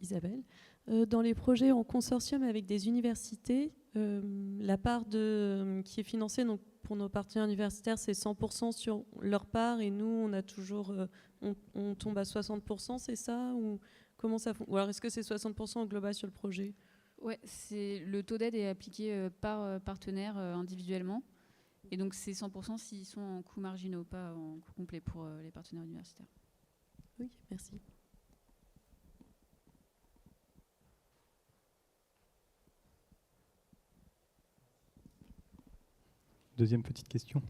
Isabelle. Dans les projets en consortium avec des universités, la part qui est financée donc, pour nos partenaires universitaires, c'est 100% sur leur part et nous, on a toujours, on tombe à 60%, c'est ça? Ou comment ça fonctionne? Ou alors est-ce que c'est 60% au global sur le projet? Ouais, le taux d'aide est appliqué par partenaire individuellement. Et donc c'est 100% s'ils sont en coûts marginaux, pas en coûts complets pour les partenaires universitaires. Oui, merci. Deuxième petite question.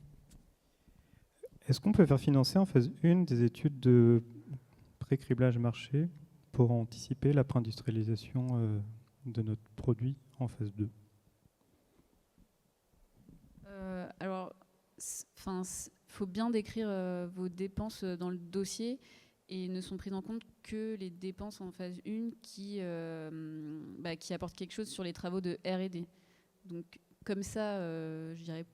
Est-ce qu'on peut faire financer en phase 1 des études de pré-criblage marché pour anticiper la préindustrialisation de notre produit en phase 2 ? Alors, faut bien décrire vos dépenses dans le dossier et ne sont prises en compte que les dépenses en phase 1 qui apportent quelque chose sur les travaux de R&D. Donc, comme ça, je dirais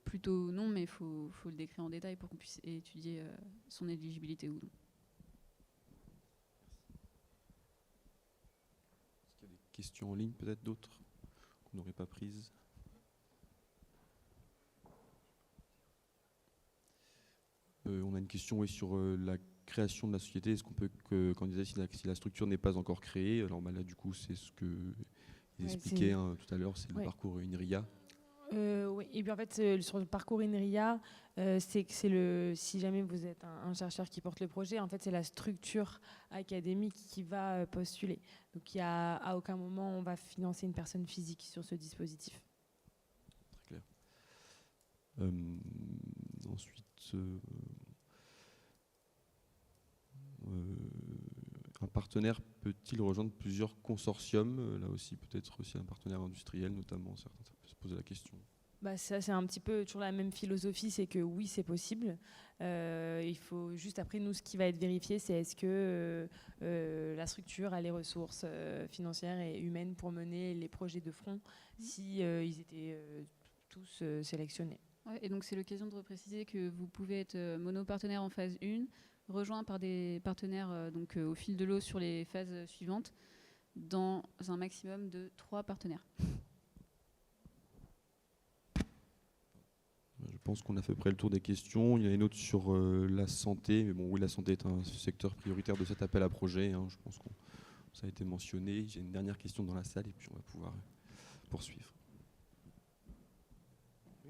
plutôt non, mais il faut le décrire en détail pour qu'on puisse étudier son éligibilité ou non. Est-ce qu'il y a des questions en ligne, peut-être d'autres, qu'on n'aurait pas prises ? On a une question sur la création de la société. Est-ce qu'on peut candidater si la structure n'est pas encore créée ? Alors là, du coup, c'est ce qu'ils expliquaient tout à l'heure, c'est le parcours INRIA. Oui, et puis en fait, sur le parcours INRIA, si jamais vous êtes un chercheur qui porte le projet, en fait, c'est la structure académique qui va postuler. Donc, à aucun moment, on va financer une personne physique sur ce dispositif. Très clair. Ensuite, un partenaire peut-il rejoindre plusieurs consortiums ? Là aussi, peut-être aussi un partenaire industriel, notamment. Certains, ça peut se poser la question. Ça, c'est un petit peu toujours la même philosophie, c'est que oui, c'est possible. Il faut juste, après, nous, ce qui va être vérifié, c'est est-ce que la structure a les ressources financières et humaines pour mener les projets de front si ils étaient tous sélectionnés. Ouais, et donc, c'est l'occasion de repréciser que vous pouvez être monopartenaire en phase 1, rejoint par des partenaires au fil de l'eau sur les phases suivantes, dans un maximum de 3 partenaires. Je pense qu'on a fait à peu près le tour des questions. Il y en a une autre sur la santé. Mais bon, oui, la santé est un secteur prioritaire de cet appel à projet. Je pense que ça a été mentionné. J'ai une dernière question dans la salle et puis on va pouvoir poursuivre.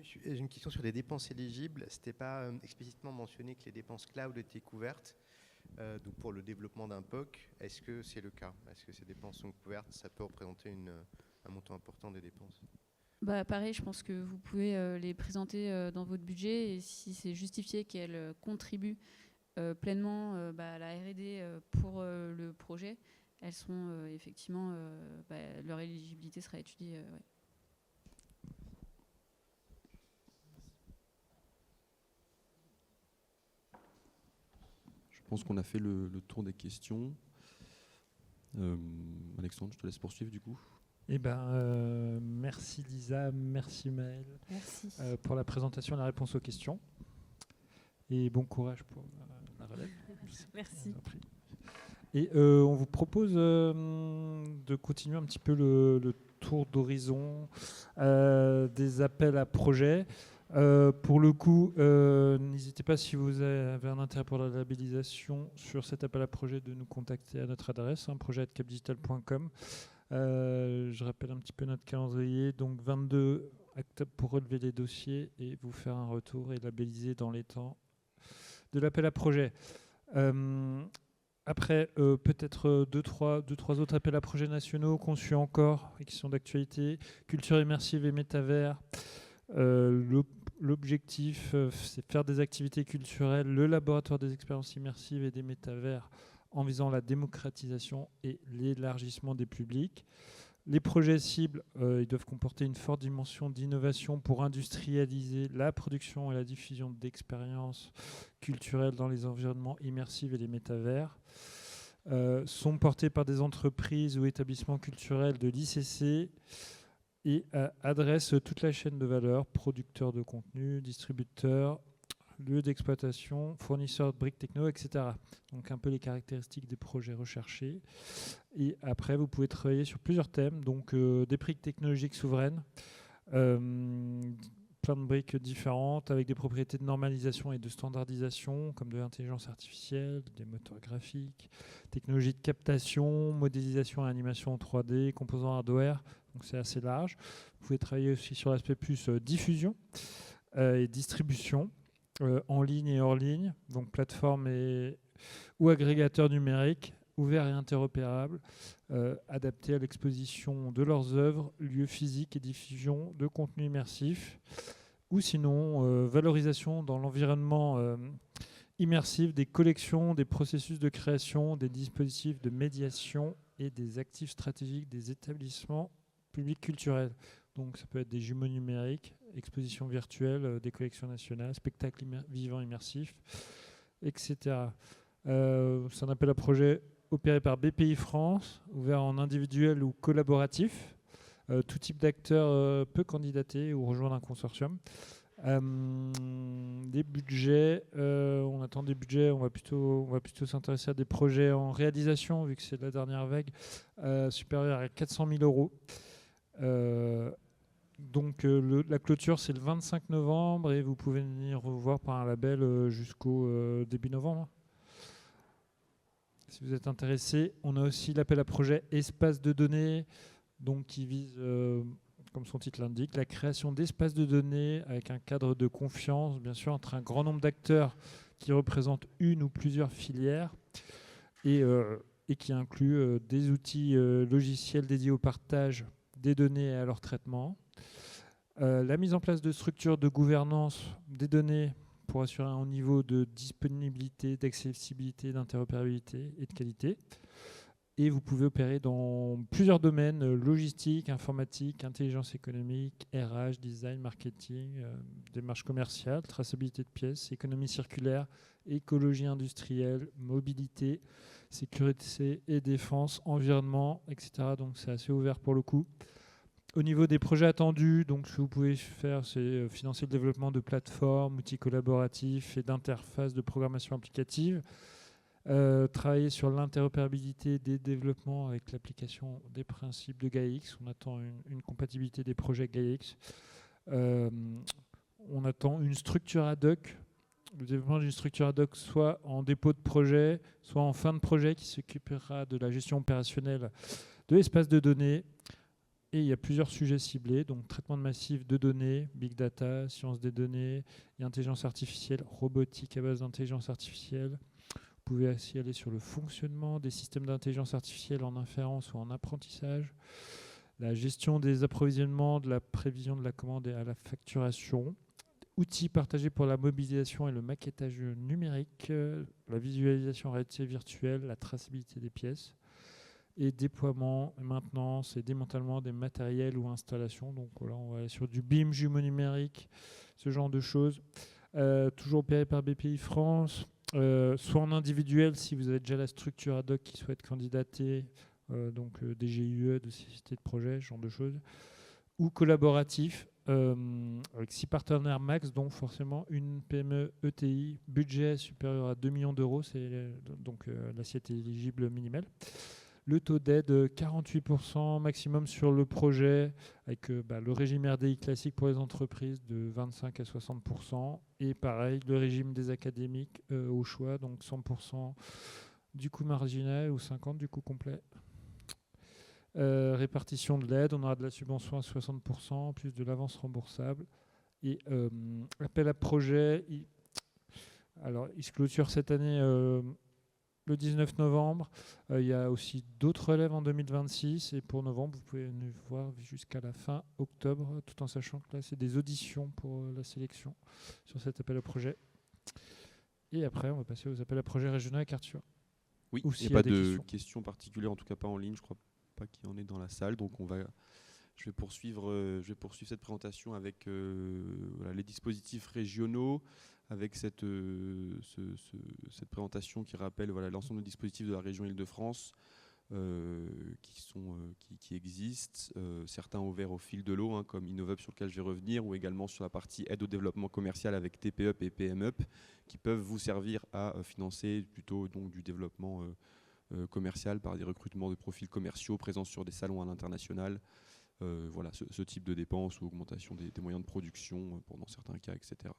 J'ai une question sur les dépenses éligibles. Ce n'était pas explicitement mentionné que les dépenses cloud étaient couvertes donc pour le développement d'un POC. Est-ce que c'est le cas ? Est-ce que ces dépenses sont couvertes ? Ça peut représenter un montant important des dépenses ? Pareil, je pense que vous pouvez les présenter dans votre budget et si c'est justifié qu'elles contribuent pleinement à la R&D pour le projet, elles sont effectivement, leur éligibilité sera étudiée. Ouais. Je pense qu'on a fait le tour des questions. Alexandre, je te laisse poursuivre du coup. Merci Lisa, merci Maëlle pour la présentation et la réponse aux questions. Et bon courage pour la relève. Merci. Et on vous propose de continuer un petit peu le tour d'horizon des appels à projets. Pour le coup, n'hésitez pas, si vous avez un intérêt pour la labellisation sur cet appel à projet, de nous contacter à notre adresse, projet@capdigital.com. Je rappelle un petit peu notre calendrier, donc 22 octobre pour relever les dossiers et vous faire un retour et labelliser dans les temps de l'appel à projet. Après, peut-être deux, trois autres appels à projets nationaux qu'on suit encore et qui sont d'actualité. Culture immersive et métavers. L'objectif, c'est de faire des activités culturelles, le laboratoire des expériences immersives et des métavers en visant la démocratisation et l'élargissement des publics. Les projets cibles, ils doivent comporter une forte dimension d'innovation pour industrialiser la production et la diffusion d'expériences culturelles dans les environnements immersifs et les métavers. Sont portés par des entreprises ou établissements culturels de l'ICC et adressent toute la chaîne de valeur, producteurs de contenu, distributeurs, lieux d'exploitation, fournisseurs de briques techno, etc. Donc un peu les caractéristiques des projets recherchés. Et après, vous pouvez travailler sur plusieurs thèmes, donc des briques technologiques souveraines, plein de briques différentes avec des propriétés de normalisation et de standardisation, comme de l'intelligence artificielle, des moteurs graphiques, technologies de captation, modélisation et animation en 3D, composants hardware, donc c'est assez large. Vous pouvez travailler aussi sur l'aspect plus diffusion et distribution, en ligne et hors ligne, donc plateforme ou agrégateurs numériques, ouverts et interopérables, adaptés à l'exposition de leurs œuvres, lieux physiques et diffusion de contenu immersif. ou sinon valorisation dans l'environnement immersif des collections, des processus de création, des dispositifs de médiation et des actifs stratégiques des établissements publics culturels. Donc ça peut être des jumeaux numériques, expositions virtuelles, des collections nationales, spectacles vivants immersifs, etc. C'est un appel à projet opéré par BPI France, ouvert en individuel ou collaboratif. Tout type d'acteur peut candidater ou rejoindre un consortium. Des budgets, on attend des budgets, on va plutôt s'intéresser à des projets en réalisation, vu que c'est la dernière vague, supérieure à 400 000 euros. Donc la clôture, c'est le 25 novembre et vous pouvez venir voir par un label jusqu'au début novembre. Si vous êtes intéressé, on a aussi l'appel à projet Espace de données, donc qui vise, comme son titre l'indique, la création d'espaces de données avec un cadre de confiance, bien sûr, entre un grand nombre d'acteurs qui représentent une ou plusieurs filières et qui inclut des outils logiciels dédiés au partage des données et à leur traitement. La mise en place de structures de gouvernance des données pour assurer un haut niveau de disponibilité, d'accessibilité, d'interopérabilité et de qualité. Et vous pouvez opérer dans plusieurs domaines, logistique, informatique, intelligence économique, RH, design, marketing, démarche commerciale, traçabilité de pièces, économie circulaire, écologie industrielle, mobilité, sécurité et défense, environnement, etc. Donc c'est assez ouvert pour le coup. Au niveau des projets attendus, donc ce que vous pouvez faire, c'est financer le développement de plateformes, outils collaboratifs et d'interfaces de programmation applicative. Travailler sur l'interopérabilité des développements avec l'application des principes de GAIA-X. On attend une compatibilité des projets GAIA-X. On attend une structure ad hoc, le développement d'une structure ad hoc, soit en dépôt de projet, soit en fin de projet, qui s'occupera de la gestion opérationnelle de l'espace de données. Et il y a plusieurs sujets ciblés, donc traitement de massif de données, big data, sciences des données, et intelligence artificielle, robotique à base d'intelligence artificielle. Vous pouvez aussi aller sur le fonctionnement des systèmes d'intelligence artificielle en inférence ou en apprentissage, la gestion des approvisionnements, de la prévision de la commande et à la facturation, outils partagés pour la mobilisation et le maquettage numérique, la visualisation en réalité virtuelle, la traçabilité des pièces, et déploiement, maintenance et démantèlement des matériels ou installations. Donc là, on va aller sur du BIM, jumeau numérique, ce genre de choses. Toujours opéré par BPI France, soit en individuel si vous avez déjà la structure ad hoc qui souhaite candidater, donc des GUE, de sociétés de projet, ce genre de choses, ou collaboratif, avec 6 partenaires max, dont forcément une PME ETI, budget supérieur à 2 millions d'euros, c'est donc l'assiette éligible minimale. Le taux d'aide 48% maximum sur le projet, avec le régime RDI classique pour les entreprises de 25 à 60%. Et pareil, le régime des académiques au choix, donc 100% du coût marginal ou 50% du coût complet. Répartition de l'aide, on aura de la subvention à 60%, plus de l'avance remboursable. Et appel à projet, il se clôture cette année le 19 novembre. Il y a aussi d'autres relèves en 2026. Et pour novembre, vous pouvez nous voir jusqu'à la fin octobre, tout en sachant que là, c'est des auditions pour la sélection sur cet appel à projet. Et après, on va passer aux appels à projet régionaux avec Arthur. Oui, il n'y a pas de questions particulières, en tout cas pas en ligne. Je ne crois pas qu'il y en ait dans la salle. Donc je vais poursuivre cette présentation avec les dispositifs régionaux, avec cette présentation qui rappelle l'ensemble des dispositifs de la région Île-de-France qui existent, certains ouverts au fil de l'eau, comme InnovUp sur lequel je vais revenir, ou également sur la partie aide au développement commercial avec TPUp et PMUp, qui peuvent vous servir à financer plutôt donc, du développement commercial par des recrutements de profils commerciaux, présence sur des salons à l'international, ce type de dépenses ou augmentation des moyens de production dans certains cas, etc.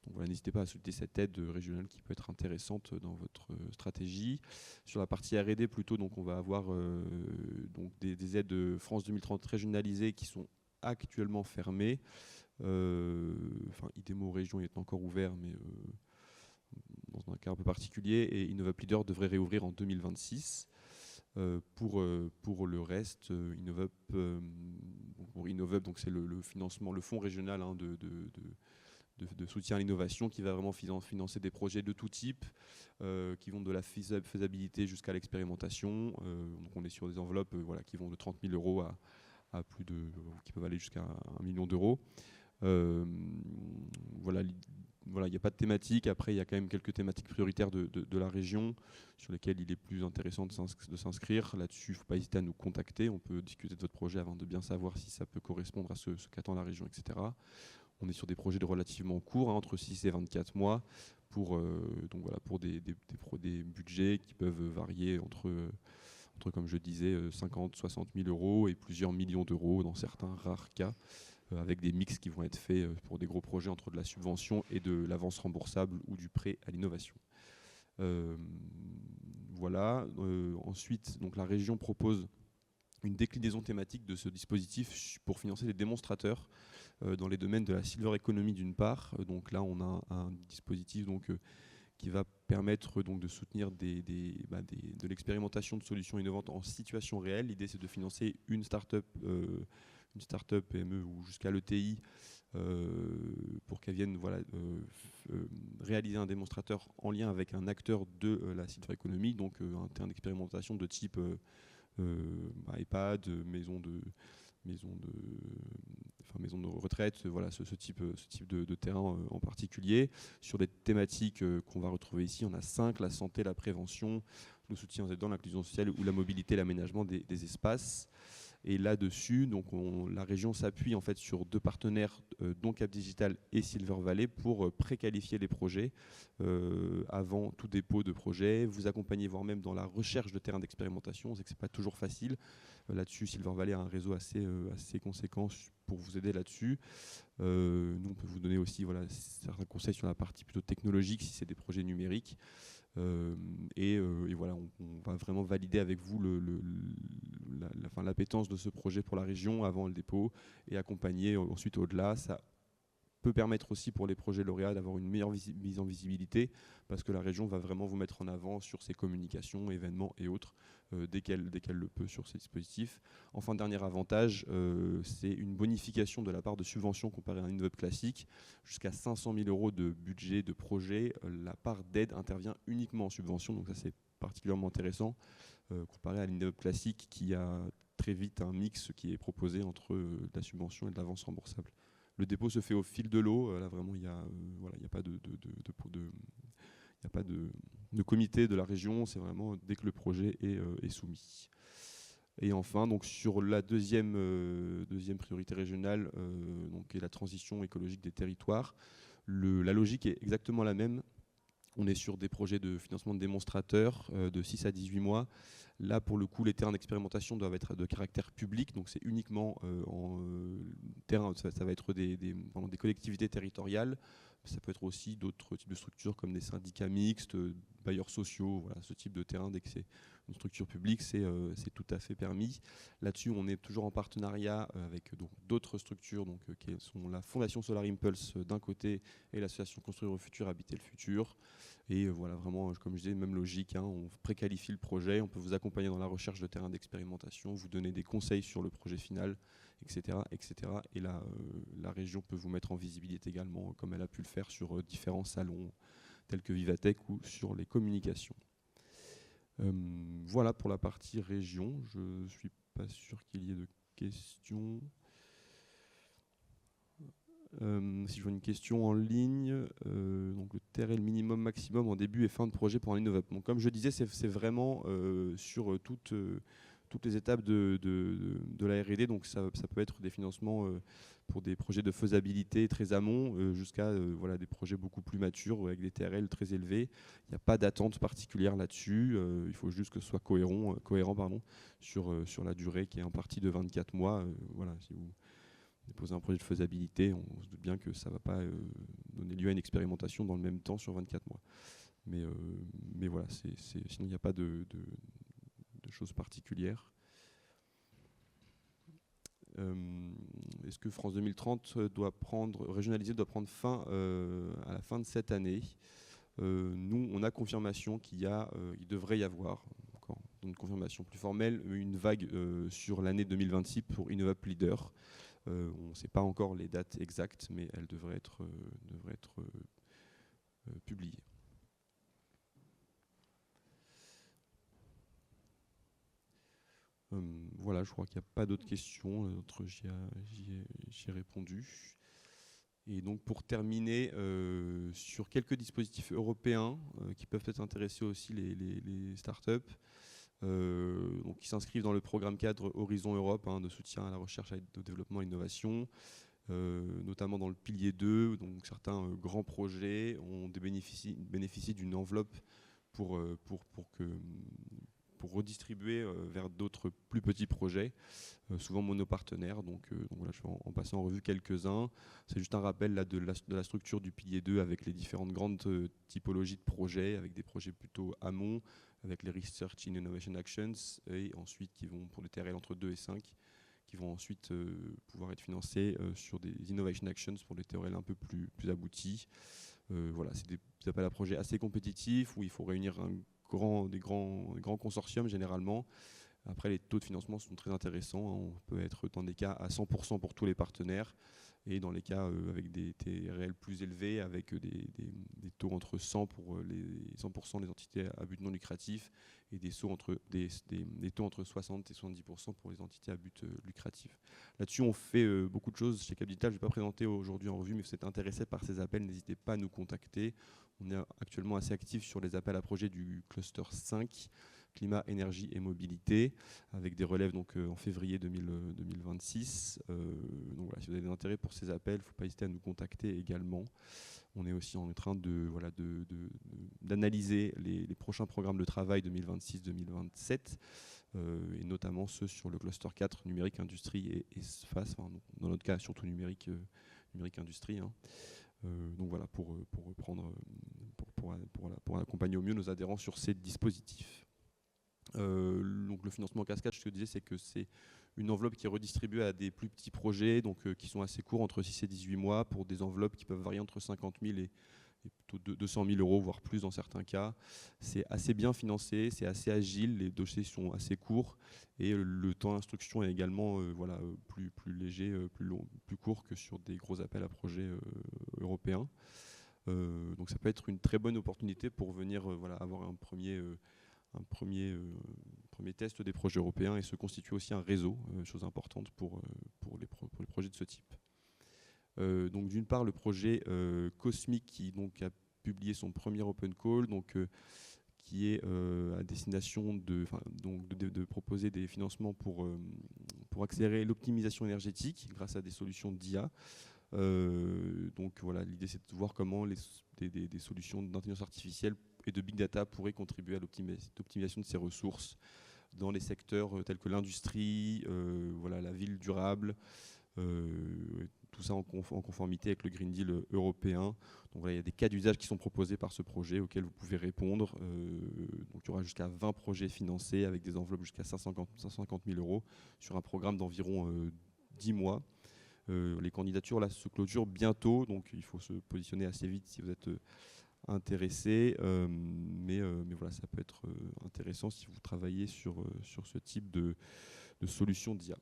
Donc voilà, n'hésitez pas à solliciter cette aide régionale qui peut être intéressante dans votre stratégie. Sur la partie R&D plutôt, donc on va avoir donc des aides France 2030 régionalisées qui sont actuellement fermées. IDEMO région est encore ouvert, mais dans un cas un peu particulier. Et InnovUp Leader devrait réouvrir en 2026. Pour le reste, Innovup, pour Innovup, donc c'est le financement, le fonds régional de soutien à l'innovation qui va vraiment financer des projets de tout type, qui vont de la faisabilité jusqu'à l'expérimentation. Donc on est sur des enveloppes qui vont de 30 000 euros à plus de, qui peuvent aller jusqu'à 1 million d'euros. Voilà, il n'y a pas de thématique. Après, il y a quand même quelques thématiques prioritaires de la région sur lesquelles il est plus intéressant de s'inscrire. Là-dessus, il ne faut pas hésiter à nous contacter. On peut discuter de votre projet avant de bien savoir si ça peut correspondre à ce qu'attend la région, etc. On est sur des projets de relativement courts, entre 6 et 24 mois, pour des budgets qui peuvent varier entre, comme je disais, 50 60 000 euros et plusieurs millions d'euros dans certains rares cas, avec des mix qui vont être faits pour des gros projets entre de la subvention et de l'avance remboursable ou du prêt à l'innovation. Ensuite, donc, la région propose une déclinaison thématique de ce dispositif pour financer des démonstrateurs dans les domaines de la silver economy d'une part. Donc là, on a un dispositif qui va permettre de soutenir de l'expérimentation de solutions innovantes en situation réelle. L'idée, c'est de financer une start-up PME ou jusqu'à l'ETI pour qu'elle vienne réaliser un démonstrateur en lien avec un acteur de la silver economy, donc un terrain d'expérimentation de type EHPAD, maison de retraite, voilà, ce type de terrain en particulier. Sur des thématiques qu'on va retrouver ici, on a 5, la santé, la prévention, le soutien aux aidants, l'inclusion sociale ou la mobilité, l'aménagement des espaces. Et là-dessus, la région s'appuie en fait sur 2 partenaires, dont Cap Digital et Silver Valley, pour préqualifier les projets avant tout dépôt de projet, vous accompagner voire même dans la recherche de terrains d'expérimentation. On sait que c'est pas toujours facile. Là-dessus, Silver Valley a un réseau assez conséquent pour vous aider là-dessus. Nous, on peut vous donner aussi certains conseils sur la partie plutôt technologique si c'est des projets numériques. Et voilà, on va vraiment valider avec vous l'appétence de ce projet pour la région avant le dépôt et accompagner ensuite au-delà. Ça peut permettre aussi pour les projets lauréats d'avoir une meilleure mise en visibilité parce que la région va vraiment vous mettre en avant sur ses communications, événements et autres dès qu'elle le peut sur ces dispositifs. Enfin, dernier avantage, c'est une bonification de la part de subventions comparée à un Innovup classique. Jusqu'à 500 000 euros de budget de projet, la part d'aide intervient uniquement en subvention, donc ça c'est particulièrement intéressant comparé à l'Innovup classique qui a très vite un mix qui est proposé entre la subvention et de l'avance remboursable. Le dépôt se fait au fil de l'eau. Là, vraiment, il n'y a pas de comité de la région. C'est vraiment dès que le projet est soumis. Et enfin, donc, sur la deuxième priorité régionale, qui est la transition écologique des territoires, la logique est exactement la même. On est sur des projets de financement de démonstrateurs de 6 à 18 mois. Là, pour le coup, les terrains d'expérimentation doivent être de caractère public. Donc, c'est uniquement en terrain. Ça va être des collectivités territoriales. Ça peut être aussi d'autres types de structures comme des syndicats mixtes, bailleurs sociaux. Voilà, ce type de terrain, dès que c'est une structure publique, c'est tout à fait permis. Là-dessus, on est toujours en partenariat avec d'autres structures qui sont la Fondation Solar Impulse d'un côté et l'association Construire le futur, habiter le futur. Et voilà, vraiment, comme je disais, même logique, on préqualifie le projet, on peut vous accompagner dans la recherche de terrains d'expérimentation, vous donner des conseils sur le projet final, etc. etc. Et la région peut vous mettre en visibilité également, comme elle a pu le faire sur différents salons, tels que Vivatech ou sur les communications. Voilà pour la partie région. Je ne suis pas sûr qu'il y ait de questions. Si je vois une question en ligne, donc le TRL minimum maximum en début et fin de projet pour un Innovup. Donc, comme je disais, c'est vraiment sur toutes les étapes de la R&D. Donc ça peut être des financements pour des projets de faisabilité très amont jusqu'à des projets beaucoup plus matures avec des TRL très élevés. Il n'y a pas d'attente particulière là-dessus. Il faut juste que ce soit cohérent sur la durée qui est en partie de 24 mois. Si vous déposer un projet de faisabilité, on se doute bien que ça ne va pas donner lieu à une expérimentation dans le même temps sur 24 mois. Mais voilà, sinon il n'y a pas de choses particulières. Est-ce que France 2030 doit prendre fin à la fin de cette année ? Nous, on a confirmation qu'il devrait y avoir, encore dans une confirmation plus formelle, une vague sur l'année 2026 pour InnovUp Leader. On ne sait pas encore les dates exactes, mais elles devraient être publiées. Voilà, je crois qu'il n'y a pas d'autres questions. J'y ai répondu. Et donc pour terminer, sur quelques dispositifs européens qui peuvent peut-être intéresser aussi les startups, donc qui s'inscrivent dans le programme cadre Horizon Europe de soutien à la recherche, au développement et l'innovation, notamment dans le pilier 2, donc certains grands projets ont bénéficié d'une enveloppe pour redistribuer vers d'autres plus petits projets, souvent monopartenaires. Donc voilà, je vais en passer en revue quelques-uns. C'est juste un rappel là, de la structure du pilier 2 avec les différentes grandes typologies de projets, avec des projets plutôt amont, avec les Research in Innovation Actions, et ensuite qui vont pour des TRL entre 2 et 5, qui vont ensuite pouvoir être financés sur des Innovation Actions pour des TRL un peu plus aboutis. Voilà, c'est des appels à projets assez compétitifs où il faut réunir des grands consortiums généralement. Après, les taux de financement sont très intéressants. On peut être dans des cas à 100% pour tous les partenaires et dans les cas avec des TRL plus élevés, avec des taux entre 100% pour les 100% des entités à but non lucratif et des taux entre 60 et 70% pour les entités à but lucratif. Là-dessus, on fait beaucoup de choses chez Cap Digital. Je ne vais pas présenter aujourd'hui en revue, mais si vous êtes intéressé par ces appels, n'hésitez pas à nous contacter. On est actuellement assez actif sur les appels à projets du cluster 5, climat, énergie et mobilité, avec des relèves donc, en février 2026. Donc voilà, si vous avez des intérêts pour ces appels, il ne faut pas hésiter à nous contacter également. On est aussi en train d'analyser les prochains programmes de travail 2026-2027, et notamment ceux sur le cluster 4, numérique, industrie et espace, enfin, dans notre cas surtout numérique industrie. Donc voilà, pour accompagner au mieux nos adhérents sur ces dispositifs. Donc le financement cascade, ce que je disais, c'est que c'est une enveloppe qui est redistribuée à des plus petits projets, donc qui sont assez courts, entre 6 et 18 mois, pour des enveloppes qui peuvent varier entre 50 000 et plutôt 200 000 euros, voire plus dans certains cas. C'est assez bien financé, c'est assez agile, les dossiers sont assez courts, et le temps d'instruction est également plus léger, plus court que sur des gros appels à projets européens. Donc ça peut être une très bonne opportunité pour venir avoir un premier test des projets européens et se constituer aussi un réseau, chose importante pour les projets de ce type. Donc d'une part le projet Cosmic qui donc a publié son premier open call, donc qui est à destination de proposer des financements pour accélérer l'optimisation énergétique grâce à des solutions d'IA. Donc voilà, l'idée c'est de voir comment des solutions d'intelligence artificielle et de big data pourraient contribuer à l'optimisation de ces ressources dans les secteurs tels que l'industrie, la ville durable, tout ça en conformité avec le Green Deal européen. Donc voilà, il y a des cas d'usage qui sont proposés par ce projet auxquels vous pouvez répondre. Donc il y aura jusqu'à 20 projets financés avec des enveloppes jusqu'à 550 000 euros sur un programme d'environ 10 mois. Les candidatures là se clôturent bientôt, donc il faut se positionner assez vite si vous êtes intéressé, mais voilà, ça peut être intéressant si vous travaillez sur ce type de solution d'IA.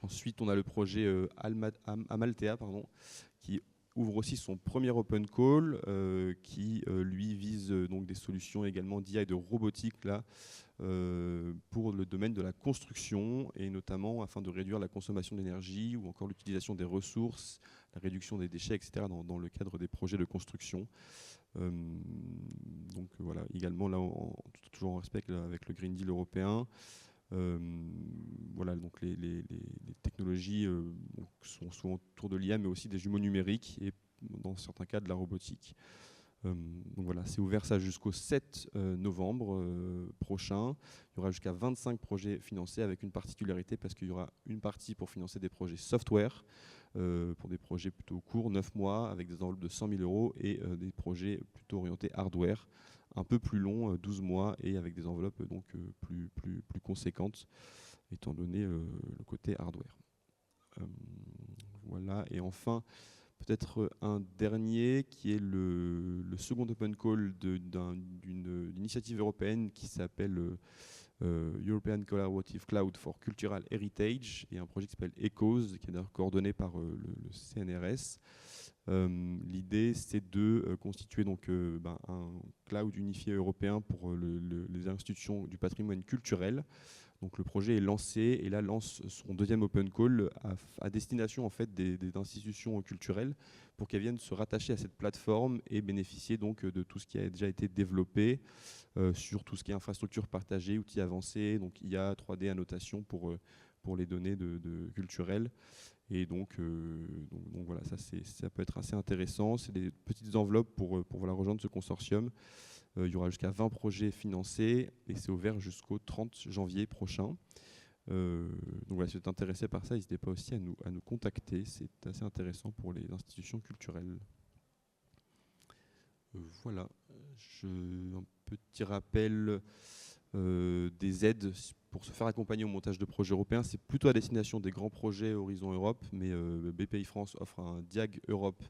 Ensuite, on a le projet Amaltea, qui ouvre aussi son premier open call, qui lui vise donc des solutions également d'IA et de robotique là, pour le domaine de la construction, et notamment afin de réduire la consommation d'énergie ou encore l'utilisation des ressources, la réduction des déchets, etc. dans le cadre des projets de construction. Donc voilà, également là, toujours en respect avec le Green Deal européen. Voilà, donc les technologies sont souvent autour de l'IA, mais aussi des jumeaux numériques et dans certains cas de la robotique. Donc voilà, c'est ouvert ça jusqu'au 7 novembre prochain. Il y aura jusqu'à 25 projets financés avec une particularité parce qu'il y aura une partie pour financer des projets software, pour des projets plutôt courts, 9 mois, avec des enveloppes de 100 000 euros, et des projets plutôt orientés hardware, un peu plus longs, 12 mois, et avec des enveloppes donc plus conséquentes, étant donné le côté hardware. Voilà, et enfin, peut-être un dernier qui est le second open call d'une initiative européenne qui s'appelle European Collaborative Cloud for Cultural Heritage, et un projet qui s'appelle ECHOS, qui est d'ailleurs coordonné par le CNRS. L'idée, c'est de constituer donc, un cloud unifié européen pour les institutions du patrimoine culturel. Donc le projet est lancé et là lance son deuxième open call à destination en fait des institutions culturelles pour qu'elles viennent se rattacher à cette plateforme et bénéficier donc de tout ce qui a déjà été développé sur tout ce qui est infrastructure partagée, outils avancés, donc IA, 3D, annotation pour les données culturelles. Et donc voilà, ça peut être assez intéressant. C'est des petites enveloppes pour rejoindre ce consortium. Il y aura jusqu'à 20 projets financés et c'est ouvert jusqu'au 30 janvier prochain. Donc voilà, si vous êtes intéressé par ça, n'hésitez pas aussi à nous contacter. C'est assez intéressant pour les institutions culturelles. Voilà, un petit rappel des aides pour se faire accompagner au montage de projets européens. C'est plutôt à destination des grands projets Horizon Europe, mais BPI France offre un DIAG Europe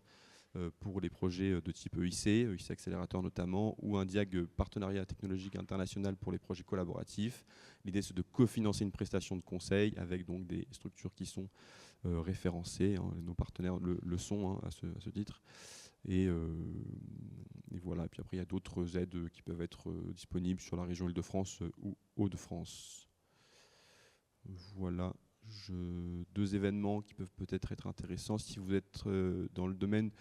pour les projets de type EIC Accélérateur notamment, ou un DIAG Partenariat technologique international pour les projets collaboratifs. L'idée, c'est de cofinancer une prestation de conseil avec donc des structures qui sont référencées. Hein, nos partenaires le sont à ce titre. Et voilà. Et puis après, il y a d'autres aides qui peuvent être disponibles sur la région Île-de-France ou Hauts-de-France. Voilà. Deux événements qui peuvent peut-être être intéressants si vous êtes dans le domaine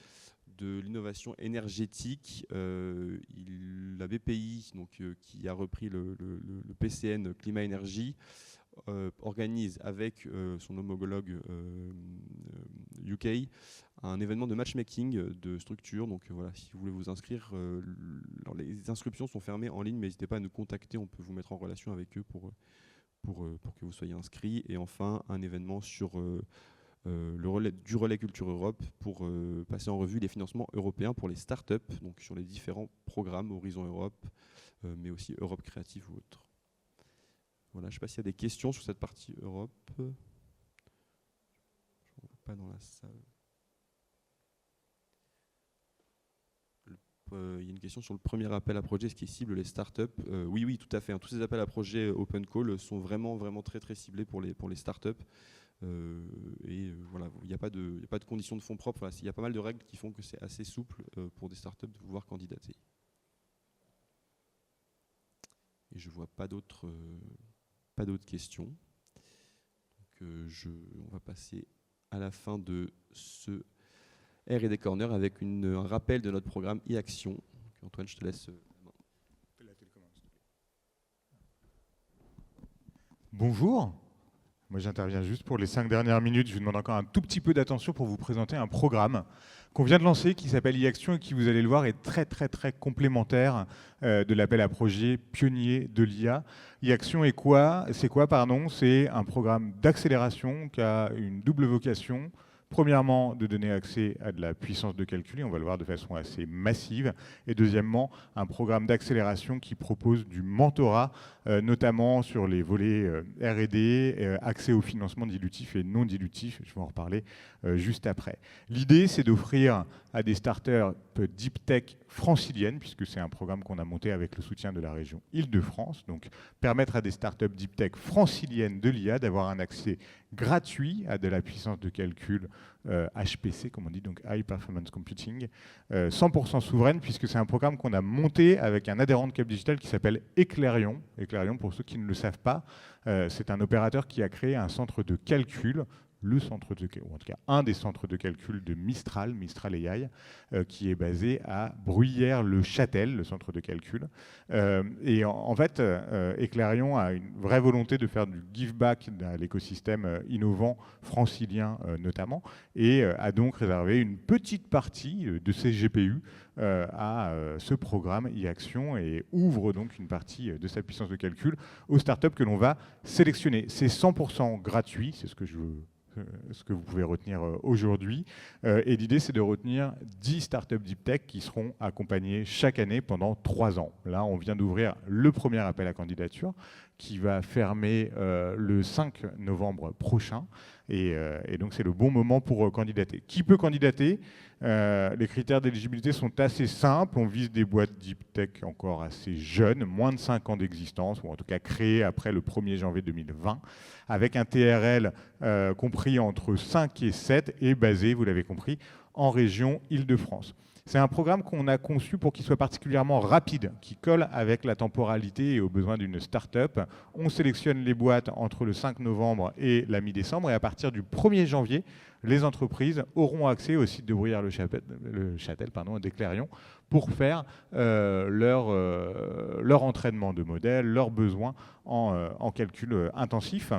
de l'innovation énergétique. La BPI, donc, qui a repris le PCN Climat-Énergie, organise avec son homologue UK un événement de matchmaking de structures. Donc voilà, si vous voulez vous inscrire, les inscriptions sont fermées en ligne, mais n'hésitez pas à nous contacter, on peut vous mettre en relation avec eux pour que vous soyez inscrits. Et enfin, un événement sur du relais Culture Europe pour passer en revue les financements européens pour les startups, donc sur les différents programmes Horizon Europe, mais aussi Europe Créative ou autres. Voilà, je ne sais pas s'il y a des questions sur cette partie Europe. Je ne vois pas dans la salle. Il y a une question sur le premier appel à projet, ce qui cible les startups. Oui, tout à fait. Hein. Tous ces appels à projet open call sont vraiment, vraiment très, très ciblés pour les startups. Voilà, il n'y a pas de conditions de fonds propres. Voilà, il y a pas mal de règles qui font que c'est assez souple pour des startups de pouvoir candidater. Et je ne vois pas d'autres questions. Donc, on va passer à la fin de ce R&D Corner avec un rappel de notre programme e-action. Antoine, je te laisse. Bonjour. Moi, j'interviens juste pour les 5 dernières minutes. Je vous demande encore un tout petit peu d'attention pour vous présenter un programme qu'on vient de lancer qui s'appelle e-action et qui, vous allez le voir, est très, très, très complémentaire de l'appel à projet pionnier de l'IA. e-action est quoi ? C'est un programme d'accélération qui a une double vocation. Premièrement, de donner accès à de la puissance de calcul, et on va le voir de façon assez massive. Et deuxièmement, un programme d'accélération qui propose du mentorat, notamment sur les volets R&D, accès au financement dilutif et non dilutif. Je vais en reparler juste après. L'idée, c'est d'offrir à des startups deep tech franciliennes, puisque c'est un programme qu'on a monté avec le soutien de la région Île-de-France, donc permettre à des startups deep tech franciliennes de l'IA d'avoir un accès gratuit à de la puissance de calcul HPC, comme on dit, donc High Performance Computing, 100% souveraine, puisque c'est un programme qu'on a monté avec un adhérent de Cap Digital qui s'appelle Eclairion. Eclairion, pour ceux qui ne le savent pas, c'est un opérateur qui a créé un centre de calcul, ou en tout cas un des centres de calcul de Mistral AI, qui est basé à Bruyères-le-Châtel, le centre de calcul. Et en fait, Eclairion a une vraie volonté de faire du give back à l'écosystème innovant francilien notamment, et a donc réservé une petite partie de ses GPU à ce programme e-action et ouvre donc une partie de sa puissance de calcul aux startups que l'on va sélectionner. C'est 100% gratuit, c'est ce que vous pouvez retenir aujourd'hui. Et l'idée, c'est de retenir 10 startups deep tech qui seront accompagnées chaque année pendant 3 ans. Là, on vient d'ouvrir le premier appel à candidature qui va fermer le 5 novembre prochain. Et donc, c'est le bon moment pour candidater. Qui peut candidater? Les critères d'éligibilité sont assez simples. On vise des boîtes deep tech encore assez jeunes, moins de 5 ans d'existence, ou en tout cas créées après le 1er janvier 2020, avec un TRL compris entre 5 et 7 et basé, vous l'avez compris, en région Île-de-France. C'est un programme qu'on a conçu pour qu'il soit particulièrement rapide, qui colle avec la temporalité et aux besoins d'une start-up. On sélectionne les boîtes entre le 5 novembre et la mi-décembre, et à partir du 1er janvier, les entreprises auront accès au site de Bruyères-le-Châtel, des Clairions, pour faire leur entraînement de modèle, leurs besoins en calcul intensif.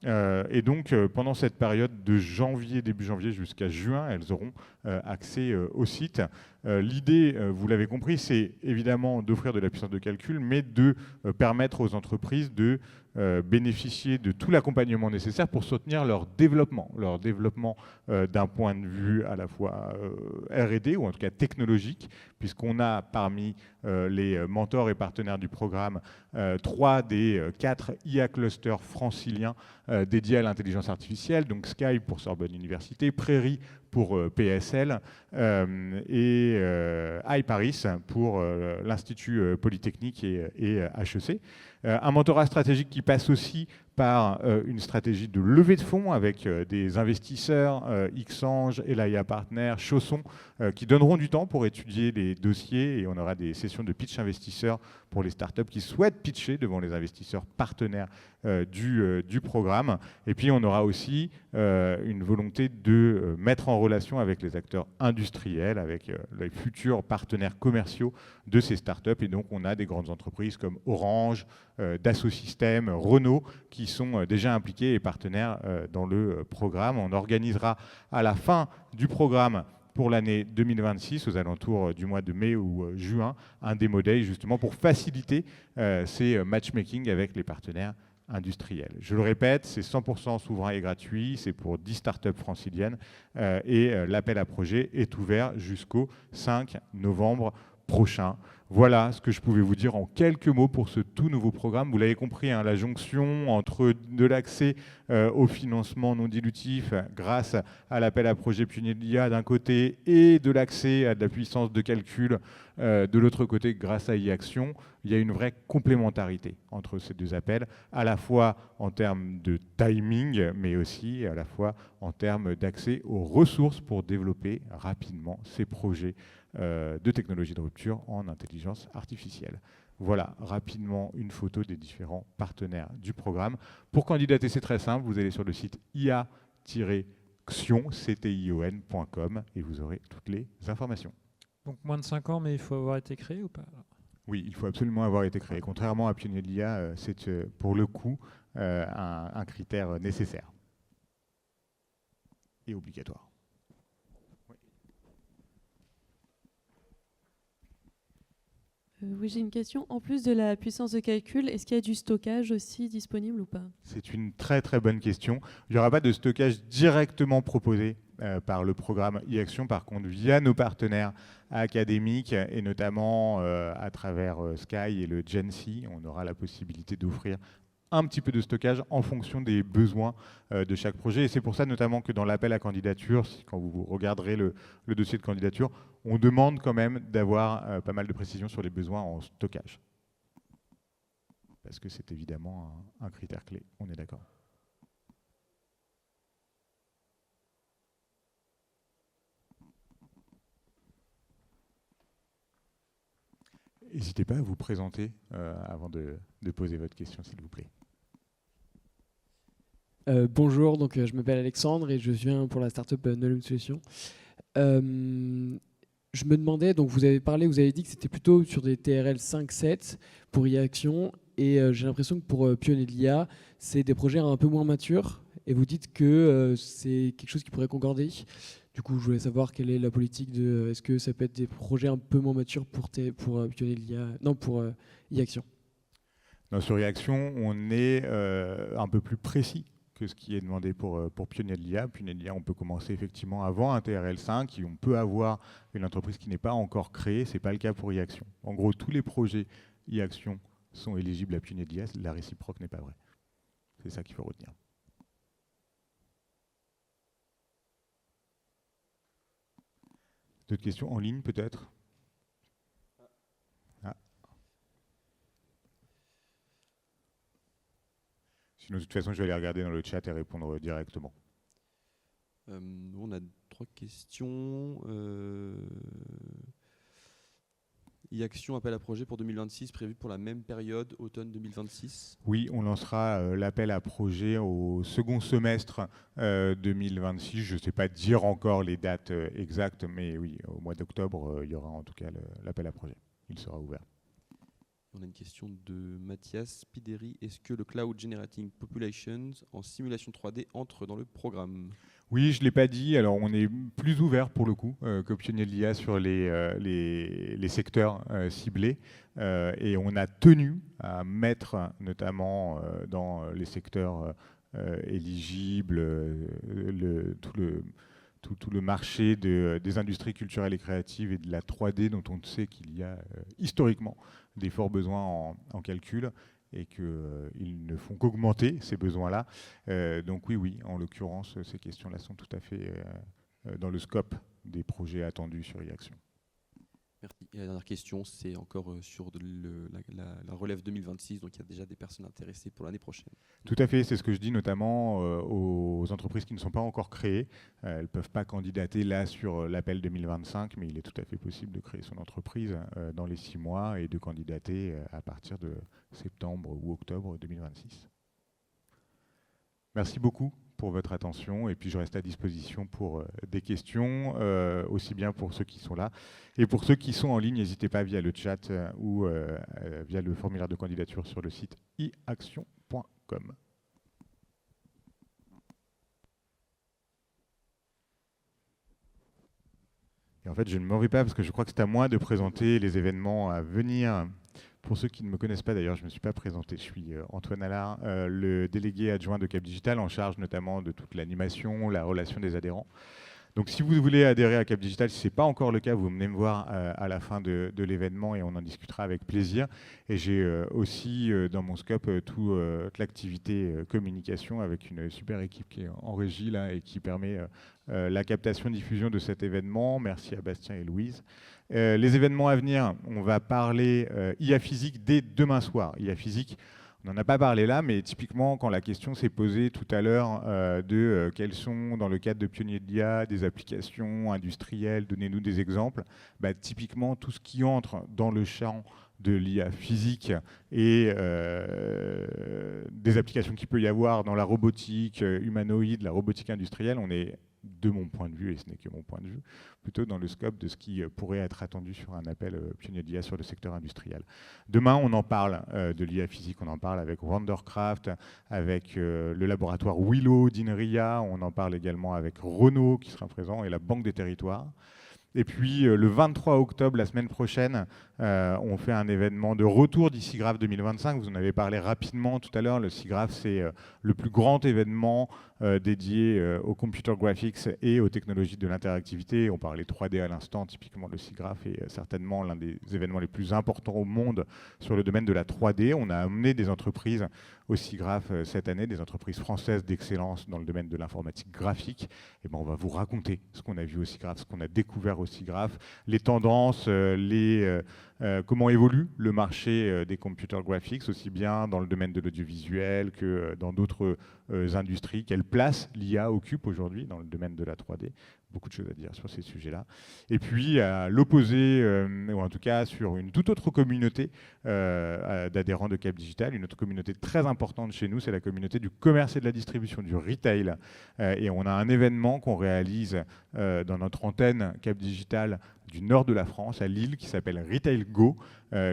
Et donc, pendant cette période de janvier, début janvier jusqu'à juin, elles auront accès au site. L'idée, vous l'avez compris, c'est évidemment d'offrir de la puissance de calcul, mais de permettre aux entreprises de bénéficier de tout l'accompagnement nécessaire pour soutenir leur développement d'un point de vue à la fois R&D, ou en tout cas technologique, puisqu'on a parmi les mentors et partenaires du programme 3 des 4 IA clusters franciliens dédiés à l'intelligence artificielle, donc Sky pour Sorbonne Université, Prairie pour PSL et iParis pour l'Institut Polytechnique et HEC. Un mentorat stratégique qui passe aussi par une stratégie de levée de fonds avec des investisseurs, Xange, Elia Partners, Chausson, qui donneront du temps pour étudier les dossiers, et on aura des sessions de pitch investisseurs pour les startups qui souhaitent pitcher devant les investisseurs partenaires du programme. Et puis on aura aussi une volonté de mettre en relation avec les acteurs industriels, avec les futurs partenaires commerciaux de ces startups. Et donc on a des grandes entreprises comme Orange, Dassault Systèmes, Renault, qui sont déjà impliqués et partenaires dans le programme. On organisera à la fin du programme pour l'année 2026, aux alentours du mois de mai ou juin, un Demo Day justement pour faciliter ces matchmaking avec les partenaires industriels. Je le répète, c'est 100% souverain et gratuit, c'est pour 10 startups franciliennes et l'appel à projet est ouvert jusqu'au 5 novembre prochain. Voilà ce que je pouvais vous dire en quelques mots pour ce tout nouveau programme. Vous l'avez compris, hein, la jonction entre de l'accès au financement non dilutif grâce à l'appel à projet Pionnier de l'IA d'un côté et de l'accès à de la puissance de calcul de l'autre côté grâce à e-Action, il y a une vraie complémentarité entre ces deux appels, à la fois en termes de timing, mais aussi à la fois en termes d'accès aux ressources pour développer rapidement ces projets de technologie de rupture en intelligence artificielle. Voilà rapidement une photo des différents partenaires du programme. Pour candidater, c'est très simple, vous allez sur le site ia-ction.com et vous aurez toutes les informations. Donc moins de 5 ans, mais il faut avoir été créé ou pas? Oui, il faut absolument avoir été créé. Contrairement à Pionnier de l'IA, c'est pour le coup un critère nécessaire et obligatoire. Oui, j'ai une question. En plus de la puissance de calcul, est-ce qu'il y a du stockage aussi disponible ou pas? C'est une très très bonne question. Il n'y aura pas de stockage directement proposé par le programme e-Action. Par contre, via nos partenaires académiques et notamment à travers Sky et le GenC, on aura la possibilité d'offrir un petit peu de stockage en fonction des besoins de chaque projet. Et c'est pour ça notamment que dans l'appel à candidature, quand vous regarderez le dossier de candidature, on demande quand même d'avoir pas mal de précisions sur les besoins en stockage. Parce que c'est évidemment un critère clé, on est d'accord. N'hésitez pas à vous présenter avant de poser votre question, s'il vous plaît. Bonjour, donc je m'appelle Alexandre et je viens pour la startup Nolum Solutions. Je me demandais, donc vous avez dit que c'était plutôt sur des TRL 5-7 pour e-Action et j'ai l'impression que pour Pionnier de l'IA, c'est des projets un peu moins matures et vous dites que c'est quelque chose qui pourrait concorder. Du coup, je voulais savoir quelle est la politique de... Est-ce que ça peut être des projets un peu moins matures pour Pionnier de l'IA, non, pour e-Action? Non, sur e-Action, on est un peu plus précis que ce qui est demandé pour Pionnier de l'IA. Pionnier de l'IA, on peut commencer effectivement avant un TRL5, et on peut avoir une entreprise qui n'est pas encore créée. Ce n'est pas le cas pour e-Action. En gros, tous les projets e-Action sont éligibles à Pionnier de l'IA. La réciproque n'est pas vraie. C'est ça qu'il faut retenir. D'autres questions en ligne peut-être? Sinon, de toute façon, je vais aller regarder dans le chat et répondre directement. Nous, on a 3 questions. E-Action, appel à projet pour 2026, prévu pour la même période, automne 2026? Oui, on lancera l'appel à projet au second semestre 2026. Je ne sais pas dire encore les dates exactes, mais oui, au mois d'octobre, il y aura en tout cas l'appel à projet. Il sera ouvert. On a une question de Mathias Pideri. Est-ce que le Cloud Generating Populations en simulation 3D entre dans le programme? Oui, je ne l'ai pas dit. Alors, on est plus ouvert pour le coup que Pionnier de l'IA sur les secteurs ciblés. Et on a tenu à mettre notamment dans les secteurs éligibles tout le marché des industries culturelles et créatives et de la 3D dont on sait qu'il y a historiquement des forts besoins en calcul et qu'ils ne font qu'augmenter ces besoins-là. Donc oui, en l'occurrence, ces questions-là sont tout à fait dans le scope des projets attendus sur e-Action. Merci. Et la dernière question, c'est encore sur la relève 2026, donc il y a déjà des personnes intéressées pour l'année prochaine. Tout à fait, c'est ce que je dis notamment aux entreprises qui ne sont pas encore créées. Elles ne peuvent pas candidater là sur l'appel 2025, mais il est tout à fait possible de créer son entreprise dans les 6 mois et de candidater à partir de septembre ou octobre 2026. Merci beaucoup pour votre attention et puis je reste à disposition pour des questions, aussi bien pour ceux qui sont là et pour ceux qui sont en ligne, n'hésitez pas via le chat ou via le formulaire de candidature sur le site e-action.com. Et en fait, je ne m'en vais pas parce que je crois que c'est à moi de présenter les événements à venir. Pour ceux qui ne me connaissent pas, d'ailleurs, je ne me suis pas présenté. Je suis Antoine Allard, le délégué adjoint de Cap Digital, en charge notamment de toute l'animation, la relation des adhérents. Donc, si vous voulez adhérer à Cap Digital, si ce n'est pas encore le cas, vous venez me voir à la fin de l'événement et on en discutera avec plaisir. Et j'ai aussi dans mon scope toute l'activité communication avec une super équipe qui est en régie là et qui permet la captation-diffusion de cet événement. Merci à Bastien et Louise. Les événements à venir, on va parler IA physique dès demain soir. IA physique, on n'en a pas parlé là, mais typiquement, quand la question s'est posée tout à l'heure de quelles sont, dans le cadre de Pionnier de l'IA, des applications industrielles, donnez-nous des exemples, typiquement, tout ce qui entre dans le champ de l'IA physique et des applications qu'il peut y avoir dans la robotique humanoïde, la robotique industrielle, on est, de mon point de vue, et ce n'est que mon point de vue, plutôt dans le scope de ce qui pourrait être attendu sur un appel Pionnier de l'IA sur le secteur industriel. Demain, on en parle de l'IA physique, on en parle avec Wondercraft, avec le laboratoire Willow d'INRIA, on en parle également avec Renault qui sera présent et la Banque des Territoires. Et puis le 23 octobre, la semaine prochaine, on fait un événement de retour d'e-SIGGRAPH 2025. Vous en avez parlé rapidement tout à l'heure. Le SIGGRAPH, c'est le plus grand événement dédié au computer graphics et aux technologies de l'interactivité. On parlait 3D à l'instant. Typiquement, le SIGGRAPH est certainement l'un des événements les plus importants au monde sur le domaine de la 3D. On a amené des entreprises au SIGGRAPH cette année, des entreprises françaises d'excellence dans le domaine de l'informatique graphique. Et on va vous raconter ce qu'on a vu au SIGGRAPH, ce qu'on a découvert au SIGGRAPH, les tendances, comment évolue le marché des computer graphics, aussi bien dans le domaine de l'audiovisuel que dans d'autres industries. Quelle place l'IA occupe aujourd'hui dans le domaine de la 3D? Beaucoup de choses à dire sur ces sujets-là. Et puis, à l'opposé, ou en tout cas sur une toute autre communauté d'adhérents de Cap Digital, une autre communauté très importante chez nous, c'est la communauté du commerce et de la distribution, du retail. Et on a un événement qu'on réalise dans notre antenne Cap Digital du nord de la France, à Lille, qui s'appelle Retail Go,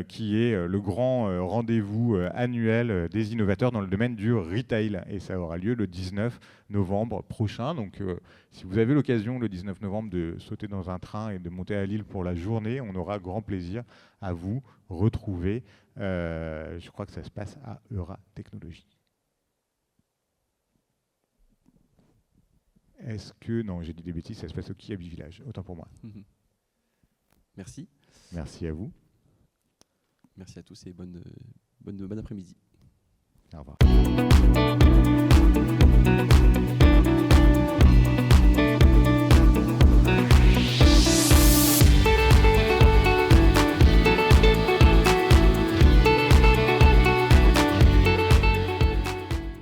qui est le grand rendez-vous annuel des innovateurs dans le domaine du retail. Et ça aura lieu le 19 novembre prochain. Donc, si vous avez l'occasion le 19 novembre de sauter dans un train et de monter à Lille pour la journée, on aura grand plaisir à vous retrouver. Je crois que ça se passe à Eura Technologies. Est-ce que... Non, j'ai dit des bêtises, ça se passe au Kiabi Village. Autant pour moi. Merci. Merci à vous. Merci à tous et bonne Bon après-midi. Au revoir.